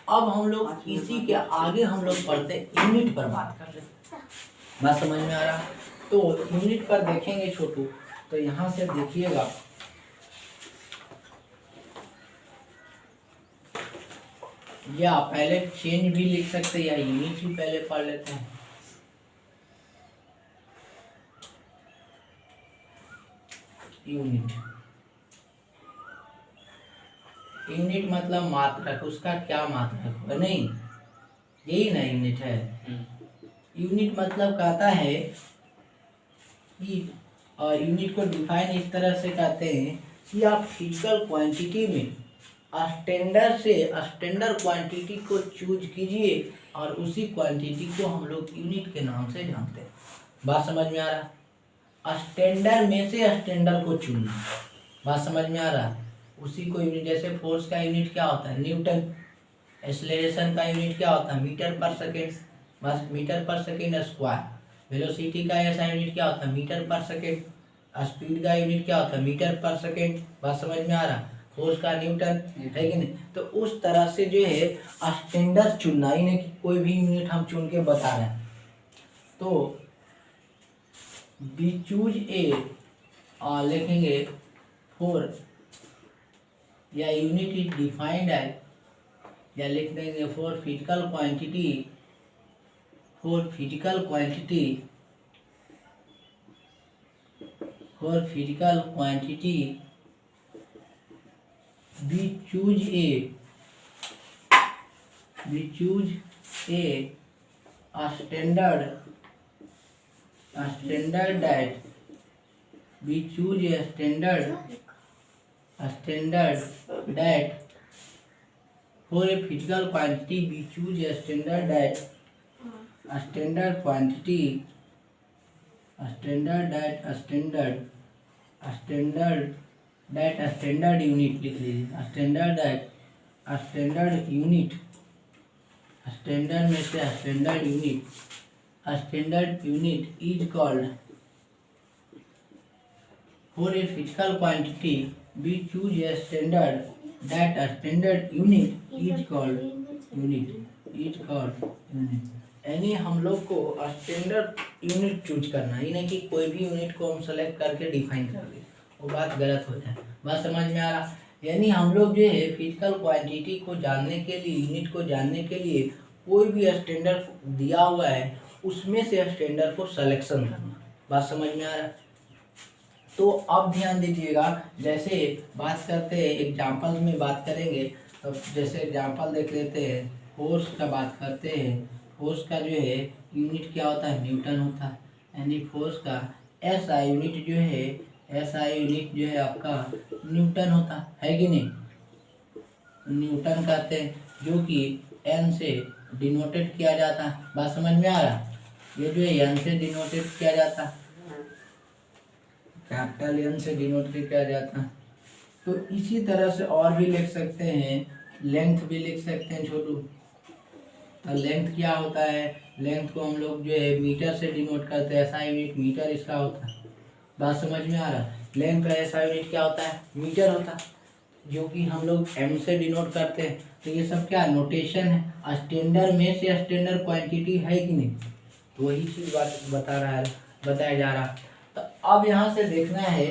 अब हम लोग इसी के आगे हम लोग पढ़ते यूनिट पर बात कर लेते, बात समझ में आ रहा। तो यूनिट पर देखेंगे छोटू, तो यहाँ से देखिएगा, या पहले चेंज भी लिख सकते हैं या यूनिट ही पहले पढ़ लेते हैं। यूनिट, यूनिट मतलब मात्रक, उसका क्या मात्रक होगा, नहीं यही ना यूनिट है। यूनिट मतलब कहता है कि, और यूनिट को डिफाइन इस तरह से कहते हैं कि आप फिजिकल क्वांटिटी में स्टैंडर्ड क्वांटिटी को चूज कीजिए और उसी क्वांटिटी को हम लोग यूनिट के नाम से जानते हैं। बात समझ में आ रहा। स्टैंडर्ड में से स्टैंडर्ड को चुनना, बात समझ में आ रहा। उसी को यूनिट, जैसे फोर्स का यूनिट क्या होता है, न्यूटन। एक्सेलरेशन का यूनिट क्या होता है, मीटर पर सेकेंड, बस मीटर पर सेकेंड स्क्वायर। वेलोसिटी का ऐसा यूनिट क्या होता है, मीटर पर सेकेंड। स्पीड का यूनिट क्या होता है, मीटर पर सेकेंड। बात समझ में आ रहा। फोर्स का न्यूटन, है कि नहीं। तो उस तरह से जो है स्टैंडर्ड चुनना ही नहीं कि कोई भी यूनिट हम चुन के बता रहे हैं। तो वी चूज ए लिखेंगे फॉर, या यूनिट इज डिफाइंड एज, या लिख देंगे for physical quantity, for physical quantity, for physical quantity we choose a standard that, we choose a standard that for a physical quantity, we choose a standard that, a standard quantity, a standard that, a standard that, a standard unit लिख लीजिए, a standard that, a standard unit, a standard में से standard unit, a standard unit is called, for a physical quantity we choose a standard that, a standard unit is called unit, is called unit। यानी हम लोग को standard unit choose करना, ही नहीं कि कोई भी यूनिट को हम सेलेक्ट करके डिफाइन कर दें, वो बात गलत हो जाए। बात समझ में आ रहा। यानी हम लोग जो है फिजिकल क्वांटिटी को जानने के लिए, यूनिट को जानने के लिए कोई भी स्टैंडर्ड दिया हुआ है उसमें से स्टैंडर्ड को सिलेक्शन करना। बात समझ में आ रहा। तो अब ध्यान दीजिएगा, जैसे बात करते हैं एग्जाम्पल में बात करेंगे, तो जैसे एग्जाम्पल देख लेते हैं, फोर्स का बात करते हैं। फोर्स का जो है यूनिट क्या होता है, न्यूटन होता है। यानी फोर्स का एसआई यूनिट जो है, एसआई यूनिट जो है आपका न्यूटन होता है कि नहीं, न्यूटन कहते हैं, जो कि एन से डिनोटेड किया जाता है। बात समझ में आ रहा। ये जो एन से डिनोटेड किया जाता है, कैपिटल एन से डिनोटेड किया जाता है। तो इसी तरह से और भी लिख सकते हैं, लेंथ भी लिख सकते हैं छोटू। तो लेंथ क्या होता है, लेंथ को हम लोग जो है मीटर से डिनोट करते हैं, ऐसा यूनिट मीटर इसका होता है। बात समझ में आ रहा है? लेंथ का ऐसा यूनिट क्या होता है, मीटर होता है, जो कि हम लोग एम से डिनोट करते हैं। तो ये सब क्या नोटेशन है, स्टैंडर्ड में से स्टैंडर्ड क्वांटिटी है कि नहीं, तो वही चीज़ बताया जा रहा। तो अब यहाँ से देखना है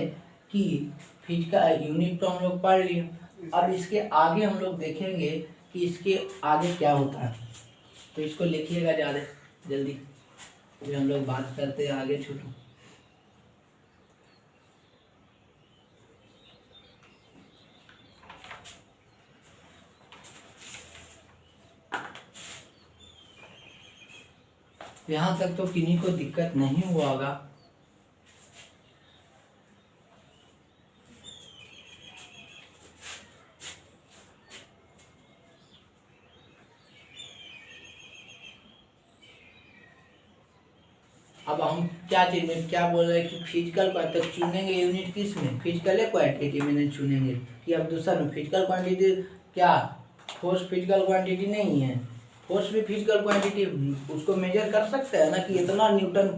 कि फिजिकल यूनिट तो हम लोग पढ़ लिए, अब इसके आगे हम लोग देखेंगे कि इसके आगे क्या होता है। तो इसको लिखिएगा ज़्यादा जल्दी, फिर हम लोग बात करते हैं आगे छोटू। यहाँ तक तो किन्हीं को दिक्कत नहीं हुआ होगा। अब हम क्या चीज में क्या बोल रहे हैं कि फिजिकल का तक चुनेंगे यूनिट किस में, फिजिकल है क्वांटिटी में नहीं चुनेंगे कि अब दूसरा में फिजिकल क्वांटिटी क्या, फोर्स फिजिकल क्वांटिटी नहीं है, फोर्स भी फिजिकल क्वांटिटी, उसको मेजर कर सकते हैं ना कि इतना न्यूटन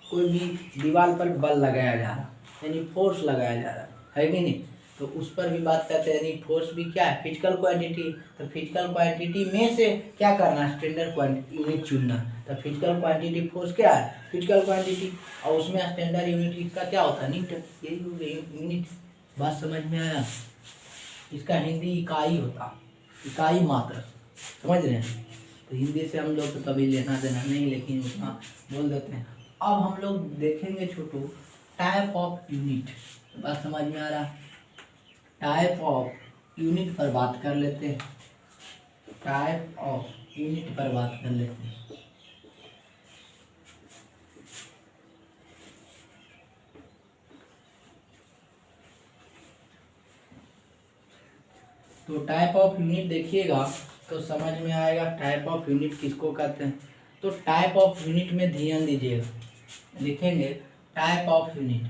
कोई भी दीवार पर बल लगाया जा रहा, यानी फोर्स लगाया जा रहा है कि नहीं। तो उस पर भी बात करते हैं, यानी फोर्स भी क्या है, फिजिकल क्वांटिटी। तो फिजिकल क्वांटिटी में से क्या करना, स्टैंडर्ड क्वांटिटी यूनिट चुनना। तो फिजिकल क्वांटिटी फोर्स क्या है, फिजिकल क्वांटिटी, और उसमें स्टैंडर्ड यूनिट इसका क्या होता है, न्यूटन, यही यूनिट। बात समझ में आया? इसका हिंदी इकाई होता, इकाई मात्र, समझ रहे हैं। तो हिंदी से हम लोग तो कभी लेना देना नहीं, लेकिन उतना बोल देते हैं। अब हम लोग देखेंगे छोटू टाइप ऑफ यूनिट। बात समझ में आ रहा है? टाइप ऑफ यूनिट पर बात कर लेते हैं, टाइप ऑफ यूनिट पर बात कर लेते हैं। तो टाइप ऑफ यूनिट देखिएगा तो समझ में आएगा टाइप ऑफ यूनिट किसको कहते हैं। तो टाइप ऑफ यूनिट में ध्यान दीजिएगा, लिखेंगे टाइप ऑफ यूनिट,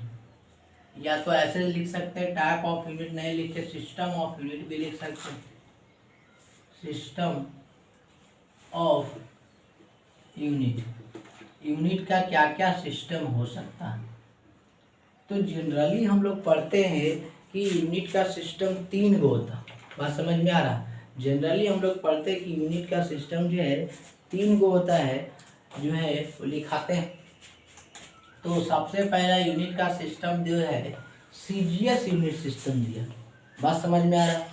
या तो ऐसे लिख सकते हैं टाइप ऑफ यूनिट, नहीं लिखे सिस्टम ऑफ यूनिट भी लिख सकते हैं, सिस्टम ऑफ यूनिट। यूनिट का क्या क्या सिस्टम हो सकता है। तो जनरली हम लोग पढ़ते हैं कि यूनिट का सिस्टम 3 गो होता है। बात समझ में आ रहा? जनरली हम लोग पढ़ते हैं कि यूनिट का सिस्टम जो है 3 गो होता है, जो है वो लिखाते हैं। तो सबसे पहला यूनिट का सिस्टम जो है सीजीएस यूनिट सिस्टम दिया। बात समझ में आ रहा?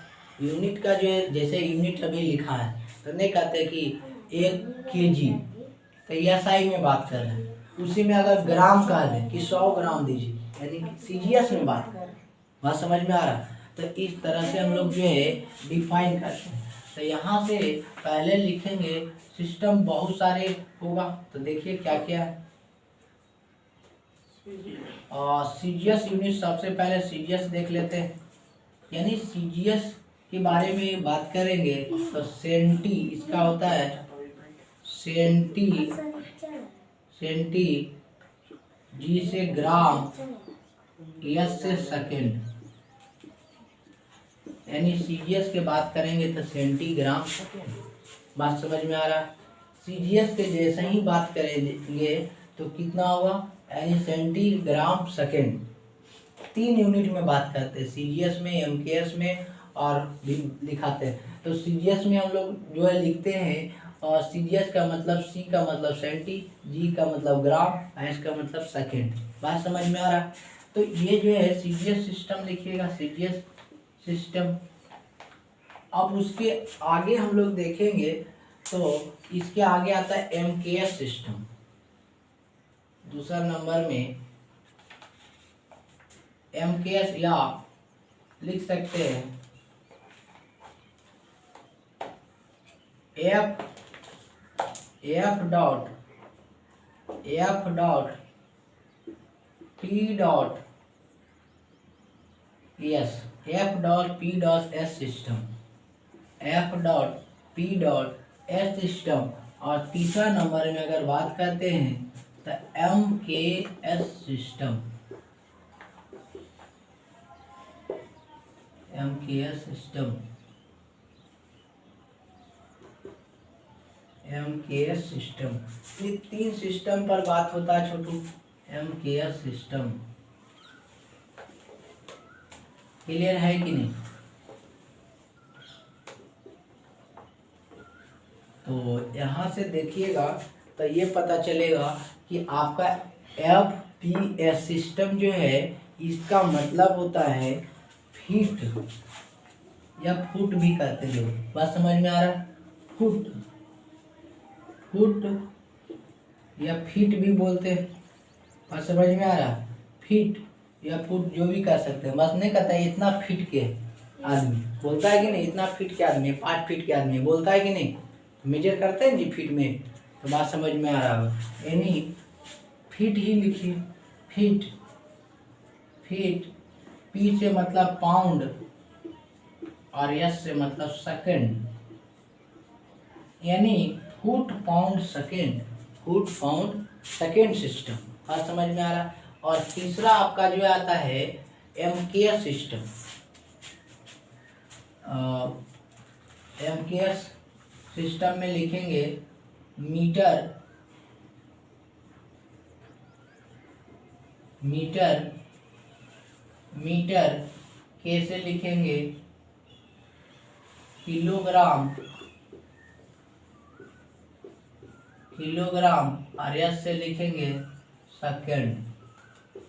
यूनिट का जो है, जैसे यूनिट अभी लिखा है तो नहीं कहते कि 1 kg, तो एसआई में बात कर रहे हैं। उसी में अगर ग्राम कह दें कि 100 ग्राम दीजिए, यानी सीजीएस में बात कर रहे हैं। बात समझ में आ रहा? तो इस तरह से हम लोग जो है डिफाइन करते हैं। तो यहाँ से पहले लिखेंगे सिस्टम बहुत सारे होगा, तो देखिए क्या क्या है। सीजीएस यूनिट, सबसे पहले सीजीएस देख लेते हैं, यानी सीजीएस के बारे में बात करेंगे तो सेंटी इसका होता है, सेंटी, सेंटी, जी से ग्राम, एस से सेकेंड, यानी सीजीएस के बात करेंगे तो सेंटीग्राम सेकेंड। बात समझ में आ रहा? सीजीएस के जैसे ही बात करेंगे तो कितना होगा, यानी सेंटीग्राम सेकेंड। 3 यूनिट में बात करते हैं, सीजीएस में, एमकेएस में और भी दिखाते हैं। तो सीजीएस में हम लोग जो है लिखते हैं, और सीजीएस का मतलब, सी का मतलब सेंटी, जी का मतलब ग्राम, एस का मतलब सेकेंड। बात समझ में आ रहा? तो ये जो है सीजीएस सिस्टम लिखिएगा, सीजीएस सिस्टम। अब उसके आगे हम लोग देखेंगे तो इसके आगे आता है एमकेएस सिस्टम। दूसरा नंबर में एमकेएस, या लिख सकते हैं F dot T dot S, F dot P dot S system, F dot P dot S system. और तीसरा नंबर में अगर बात करते हैं the MKS system, MKS system, MKS system, ये 3 सिस्टम पर बात होता है छोटू। MKS सिस्टम क्लियर है कि नहीं? तो यहाँ से देखिएगा तो ये पता चलेगा कि आपका FPS सिस्टम जो है इसका मतलब होता है फीट या फुट भी कहते हैं लोग। बात समझ में आ रहा है? फुट, फुट या फीट भी बोलते हैं। बात समझ में आ रहा? फीट या फुट जो भी कर सकते हैं। बस नहीं कहता है इतना फीट के आदमी, बोलता है कि नहीं इतना फीट के आदमी, 5 फीट के आदमी, बोलता है कि नहीं? मेजर करते हैं जी फीट में, तो बात समझ में आ रहा है। यानी फीट ही लिखिए, फीट, फीट, पी से मतलब पाउंड और एस से मतलब सेकंड, यानी foot pound second, foot pound second system. बात समझ में आ रहा? और तीसरा आपका जो आता है MKS सिस्टम। MKS सिस्टम में लिखेंगे मीटर, मीटर, मीटर कैसे लिखेंगे किलोग्राम, किलोग्राम और एस से लिखेंगे सेकंड।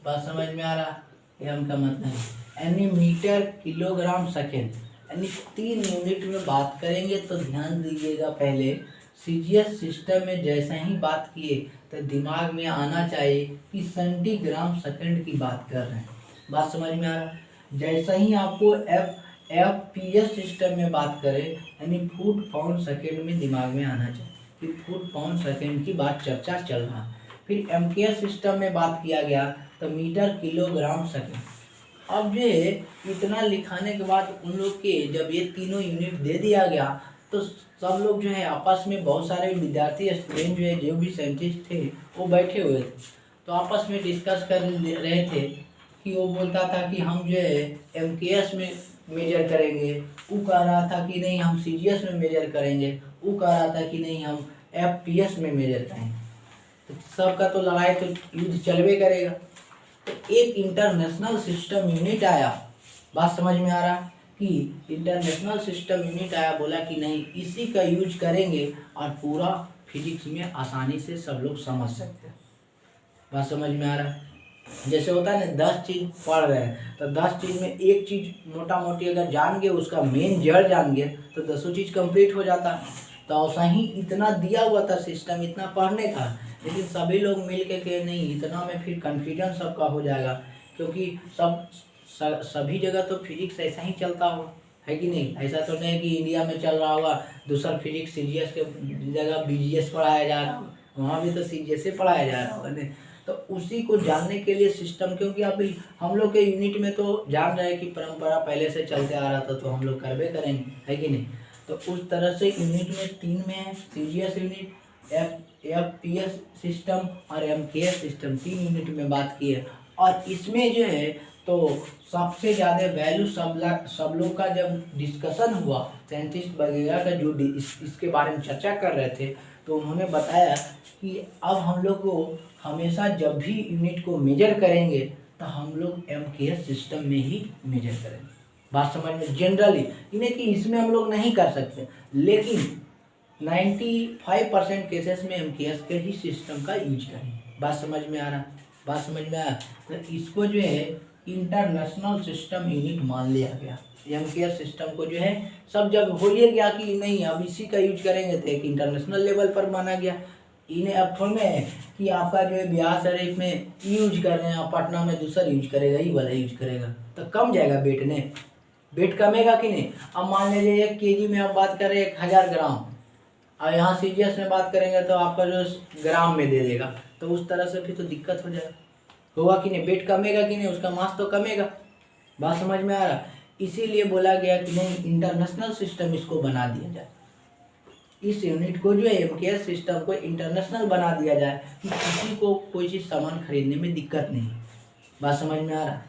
बात समझ में आ रहा? एम का मतलब है यानी मीटर, किलोग्राम, सेकंड, यानी 3 यूनिट में बात करेंगे। तो ध्यान दीजिएगा, पहले CGS सिस्टम में जैसा ही बात किए तो दिमाग में आना चाहिए कि सेंटीग्राम सेकंड की बात कर रहे हैं। बात समझ में आ रहा? जैसा ही आपको FPS सिस्टम में बात करें यानी फुट पाउंड सेकंड में दिमाग में आना चाहिए कि फुट पाउंड सेकंड की बात चर्चा चल रहा है। फिर MKS सिस्टम में बात किया गया तो मीटर, किलोग्राम, सेकंड। अब ये इतना लिखाने के बाद उन लोग के जब ये तीनों यूनिट दे दिया गया तो सब लोग जो है आपस में, बहुत सारे विद्यार्थी स्टूडेंट जो है, जो भी साइंटिस्ट थे वो बैठे हुए थे, तो आपस में डिस्कस कर रहे थे कि वो बोलता था कि हम जो है MKS में मेजर करेंगे, वो कह रहा था कि नहीं हम CGS में मेजर करेंगे, वो कह रहा था कि नहीं हम FPS में मेजर करेंगे। तो सबका तो लड़ाई तो युद्ध चलवे करेगा। तो एक इंटरनेशनल सिस्टम यूनिट आया। बात समझ में आ रहा कि इंटरनेशनल सिस्टम यूनिट आया, बोला कि नहीं इसी का यूज करेंगे और पूरा फिजिक्स में आसानी से सब लोग समझ सकते हैं। बात समझ में आ रहा? जैसे होता है ना 10 चीज़ पढ़ रहे हैं तो 10 चीज़ में एक चीज़ मोटा मोटी अगर जान गए, उसका मेन जड़ जान गए तो 10 चीज़ कंप्लीट हो जाता। तो ऐसा ही इतना दिया हुआ था सिस्टम, इतना पढ़ने का, लेकिन सभी लोग मिल के नहीं इतना में फिर कन्फ्यूजन सबका हो जाएगा, क्योंकि सभी जगह तो फिजिक्स ऐसा ही चलता हो, है कि नहीं? ऐसा तो नहीं कि इंडिया में चल रहा होगा दूसरा फिजिक्स CGS के जगह BGS पढ़ाया जा रहा हो, वहाँ भी तो CGS से पढ़ाया जा रहा होगा नहीं। तो उसी को जानने के लिए सिस्टम, क्योंकि अभी हम लोग के यूनिट में तो जान रहे हैं कि परंपरा पहले से चलते आ रहा था तो हम लोग करवे करेंगे, है कि नहीं? तो उस तरह से यूनिट में 3 में है CGS यूनिट, FPS सिस्टम और MKS सिस्टम, 3 यूनिट में बात की है। और इसमें जो है तो सबसे ज़्यादा वैल्यू सब लोग का जब डिस्कशन हुआ, साइंटिस्ट वगैरह का जो इसके बारे में चर्चा कर रहे थे, तो उन्होंने बताया कि अब हम लोग को हमेशा जब भी यूनिट को मेजर करेंगे तो हम लोग MKS सिस्टम में ही मेजर करेंगे। बात समझ में? जनरली इन्हें कि इसमें हम लोग नहीं कर सकते, लेकिन 95% केसेस में MKS के ही सिस्टम का यूज करेंगे। बात समझ में आ रहा? बात समझ में आया? तो इसको जो है इंटरनेशनल सिस्टम यूनिट मान लिया गया। MKS सिस्टम को जो है सब जब हो ही गया कि नहीं अब इसी का यूज करेंगे, तो एक इंटरनेशनल लेवल पर माना गया। इन्हें अब थोड़ा में कि आपका जो है बिहार शरीफ में यूज कर रहे हैं, आप पटना में दूसरा यूज करेगा, ही वाला यूज करेगा, तो कम जाएगा वेट ने, वेट कमेगा कि नहीं? अब मान लीजिए 1 kg में आप बात करें 1000 ग्राम, और यहाँ CGS में बात करेंगे तो आपका जो ग्राम में दे देगा, तो उस तरह से फिर तो दिक्कत हो जाएगा, होगा कि नहीं? वेट कमेगा कि नहीं? उसका मास तो कमेगा। बात समझ में आ रहा? इसीलिए बोला गया कि नहीं इंटरनेशनल सिस्टम इसको बना दिया जाए। इस यूनिट को जो है एमकेएस सिस्टम को इंटरनेशनल बना दिया जाए कि किसी को कोई चीज़ सामान खरीदने में दिक्कत नहीं। बात समझ में आ रहा?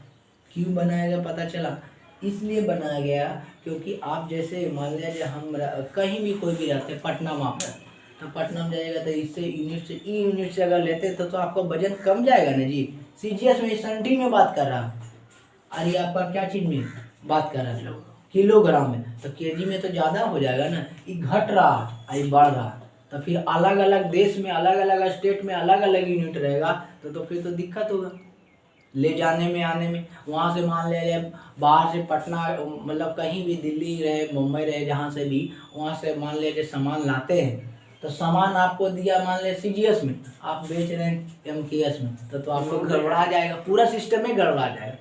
क्यों बनाया गया पता चला? इसलिए बनाया गया क्योंकि आप जैसे मान लीजिए हम कहीं भी कोई भी रहते हैं, पटना में आप रहते, तो पटना में जाएगा तो इससे यूनिट से ई यूनिट से अगर लेते तो आपका वजन कम जाएगा ना जी। सीजीएस में सेंटी में बात कर रहा, और ये आपका क्या चीज़ में बात कर रहा है? किलोग्राम में। तो केजी में तो ज़्यादा हो जाएगा ना, ये घट रहा ये बढ़ रहा। तो फिर अलग अलग देश में अलग अलग स्टेट में अलग अलग यूनिट रहेगा तो फिर तो दिक्कत होगा ले जाने में आने में। वहाँ से मान ले बाहर से पटना मतलब कहीं भी दिल्ली रहे मुंबई रहे जहाँ से भी, वहाँ से मान ले सामान लाते हैं तो सामान आपको दिया मान ले सीजीएस में, आप बेच रहे हैं एमकेएस में, तो आपको गड़बड़ा जाएगा, पूरा सिस्टम ही गड़बड़ा जाएगा,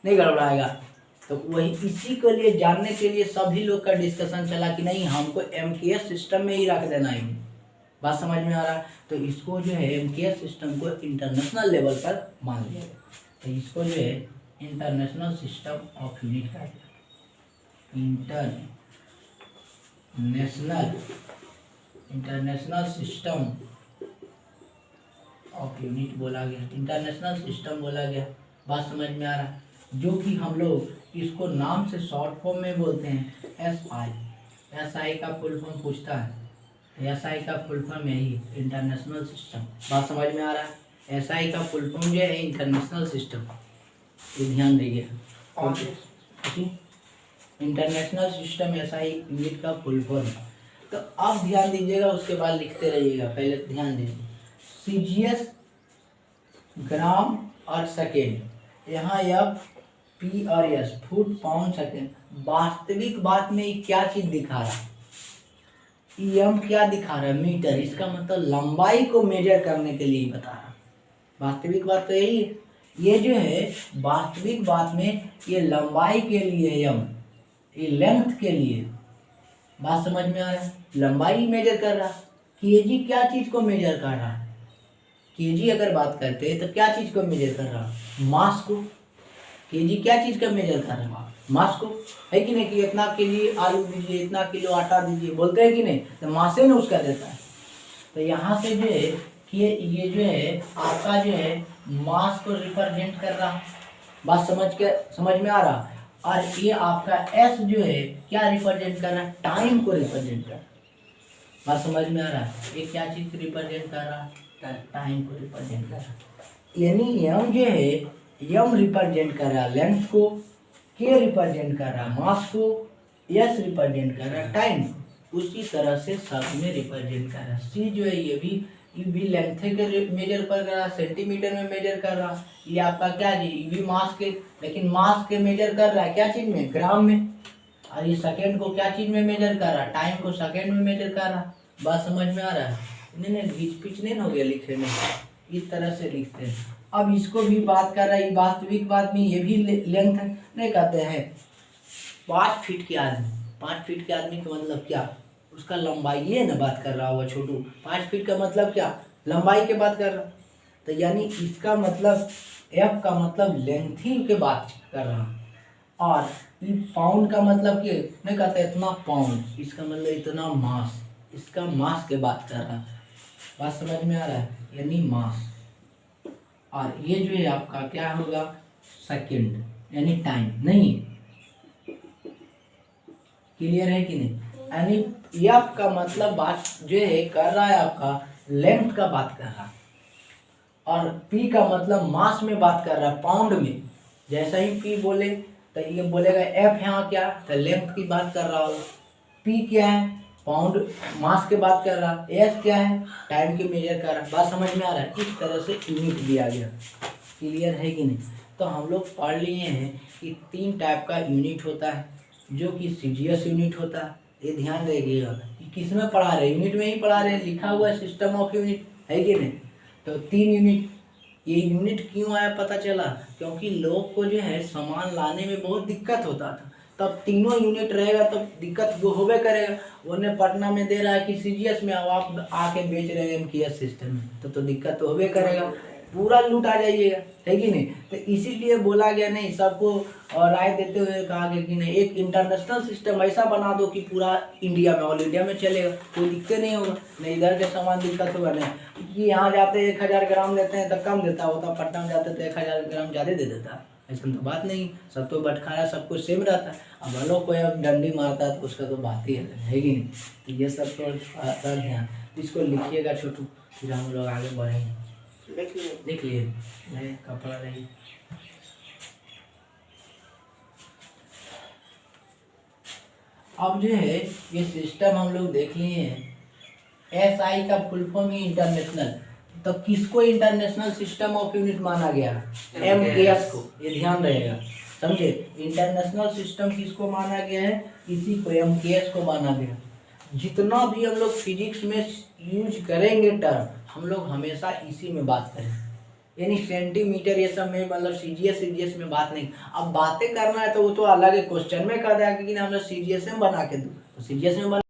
नहीं गड़बड़ाएगा। तो वही इसी के लिए जानने के लिए सभी लोग का डिस्कशन चला कि नहीं हमको एमकेएस सिस्टम में ही रख देना है। बात समझ में आ रहा है? तो इसको जो है एमकेएस सिस्टम को इंटरनेशनल लेवल पर मान लिया, तो इसको जो है इंटरनेशनल सिस्टम ऑफ यूनिट का इंटरनेशनल सिस्टम ऑफ यूनिट बोला गया, इंटरनेशनल सिस्टम बोला गया। बात समझ में आ रहा है? जो कि हम लोग इसको नाम से शॉर्ट फॉर्म में बोलते हैं एसआई। एसआई का फुल फॉर्म पूछता है, एसआई का फुल फॉर्म यही इंटरनेशनल सिस्टम। बात समझ में आ रहा है? एसआई का फुल फॉर्म जो है इंटरनेशनल सिस्टम, ये ध्यान दीजिए। इंटरनेशनल सिस्टम एसआई यूनिट का फुल फॉर्म। तो अब ध्यान दीजिएगा, उसके बाद लिखते रहिएगा, पहले ध्यान दीजिए। सीजीएस ग्राम और सेकेंड, यहाँ एफ पी और एस फुट पाउंड सेकेंड। वास्तविक बात में क्या चीज दिखा रहा है? एम क्या दिखा रहा है? मीटर। इसका मतलब लंबाई को मेजर करने के लिए बता रहा है। वास्तविक बात तो यही है। ये जो है वास्तविक बात में ये लंबाई के लिए एम, ये लेंथ के लिए। बात समझ में आ रहा है? लंबाई मेजर कर रहा। केजी क्या चीज को मेजर कर रहा है? केजी अगर बात करते हैं तो क्या चीज को मेजर कर रहा है? मास को। केजी क्या चीज का मेजर कर रहा है? मास को, है कि नहीं? कि इतना केजी आलू दीजिए, इतना किलो आटा दीजिए, बोलते हैं कि नहीं? तो मासे ने उसका देता है। तो यहाँ से जो है कि ये जो है आपका जो है मास को रिप्रेजेंट कर रहा। बात समझ में आ रहा? और ये आपका एस जो है क्या रिप्रेजेंट कर रहा है? टाइम को रिप्रेजेंट कर रहा है। बात समझ में आ रहा है? ये क्या चीज रिप्रेजेंट कर रहा है? टाइम को रिप्रेजेंट कर रहा है। यानी एम जो है एम रिप्रेजेंट कर रहा है लेंथ को, के रिप्रेजेंट कर रहा है मास को, एस रिप्रेजेंट कर रहा है टाइम को। उसी तरह से सब में रिप्रेजेंट कर रहा है। सी जो है ये भी लेंथ के मेजर कर रहा है, सेंटीमीटर में मेजर कर रहा है। ये आपका क्या जी? ये भी मास के, लेकिन मास के मेजर कर रहा है क्या चीज में? ग्राम में। और ये सेकेंड को क्या चीज में मेजर कर रहा है? टाइम को सेकेंड में मेजर कर रहा है। बात समझ में आ रहा है? नहीं बीच पिच नहीं हो गया लिखने में, इस तरह से लिखते हैं। अब इसको भी बात कर रहा है, वास्तविक बात में ये भी लेंथ नहीं कहते हैं। 5 फीट के आदमी, 5 फीट के आदमी का मतलब क्या? उसका लंबाई ये ना बात कर रहा होगा छोटू। 5 फीट का मतलब क्या? लंबाई के बात कर रहा। तो यानी इसका मतलब एफ का मतलब लेंथ ही के बात कर रहा। और पाउंड का मतलब क्या नहीं कहते? इतना पाउंड, इसका मतलब इतना मास, इसका मास के बात कर रहा। बात समझ में आ रहा है? यानी मास। और ये जो है आपका क्या होगा? सेकंड, यानी टाइम। नहीं क्लियर है कि नहीं? यानी एफ का मतलब बात जो है कर रहा है आपका लेंथ का बात कर रहा, और पी का मतलब मास में बात कर रहा है, पाउंड में। जैसा ही पी बोले तो ये बोलेगा एफ यहाँ क्या? तो लेंथ की बात कर रहा होगा। पी क्या है? पाउंड मास के बात कर रहा। एस क्या है? टाइम के मेजर कर रहा। बात समझ में आ रहा है? इस तरह से यूनिट दिया गया। क्लियर है कि नहीं? तो हम लोग पढ़ लिए हैं कि 3 टाइप का यूनिट होता है, जो कि सीजीएस यूनिट होता है। ये ध्यान रखिएगा कि किस में पढ़ा रहे? यूनिट में ही पढ़ा रहे, लिखा हुआ है सिस्टम ऑफ यूनिट, है कि नहीं? तो 3 यूनिट। ये यूनिट क्यों आया पता चला? क्योंकि लोग को जो है सामान लाने में बहुत दिक्कत होता था। तब तीनों यूनिट रहेगा तो दिक्कत वो होबे करेगा। उन्हें पटना में दे रहा है कि सीजीएस में, आप आके बेच रहे हैं एमकेएस सिस्टम में, तो दिक्कत तो होबे करेगा। पूरा लूट आ जाइएगा, है कि नहीं। तो इसीलिए बोला गया नहीं, सबको राय देते हुए कहा गया कि नहीं एक इंटरनेशनल सिस्टम ऐसा बना दो कि पूरा इंडिया में, ऑल इंडिया में चलेगा, कोई दिक्कत नहीं होगा, नहीं इधर के सामान दिक्कत होगा नहीं कि यहाँ जाते 1000 ग्राम देते हैं तो कम देता होता, पटना में जाते तो 1000 ग्राम ज़्यादा दे देता, ऐसा तो बात नहीं, सब तो बटखारा सब कुछ सेम रहता है। अब वालों कोई अब डंडी मारता है तो उसका तो बात ही है कि नहीं। तो ये सब तो ध्यान, इसको लिखिएगा छोटू, फिर हम लोग आगे बढ़ेंगे। लिख लिए नहीं कपड़ा नहीं। अब जो है ये सिस्टम हम लोग देख लिए हैं, SI का फुल फॉर्म ही इंटरनेशनल, तो किसको इंटरनेशनल सिस्टम ऑफ यूनिट माना गया, MKS को, ये ध्यान रहेगा, समझे। इंटरनेशनल सिस्टम किसको माना गया है, इसी को MKS को माना गया। जितना भी हम लोग फिजिक्स में यूज करेंगे टर्म, हम लोग हमेशा इसी में बात करें, यानी सेंटीमीटर ये सब में, मतलब CGS में बात नहीं। अब बातें करना है तो वो तो अलग है, क्वेश्चन में कर देगा कि हम लोग CGS में बना के दो, तो CGS में बना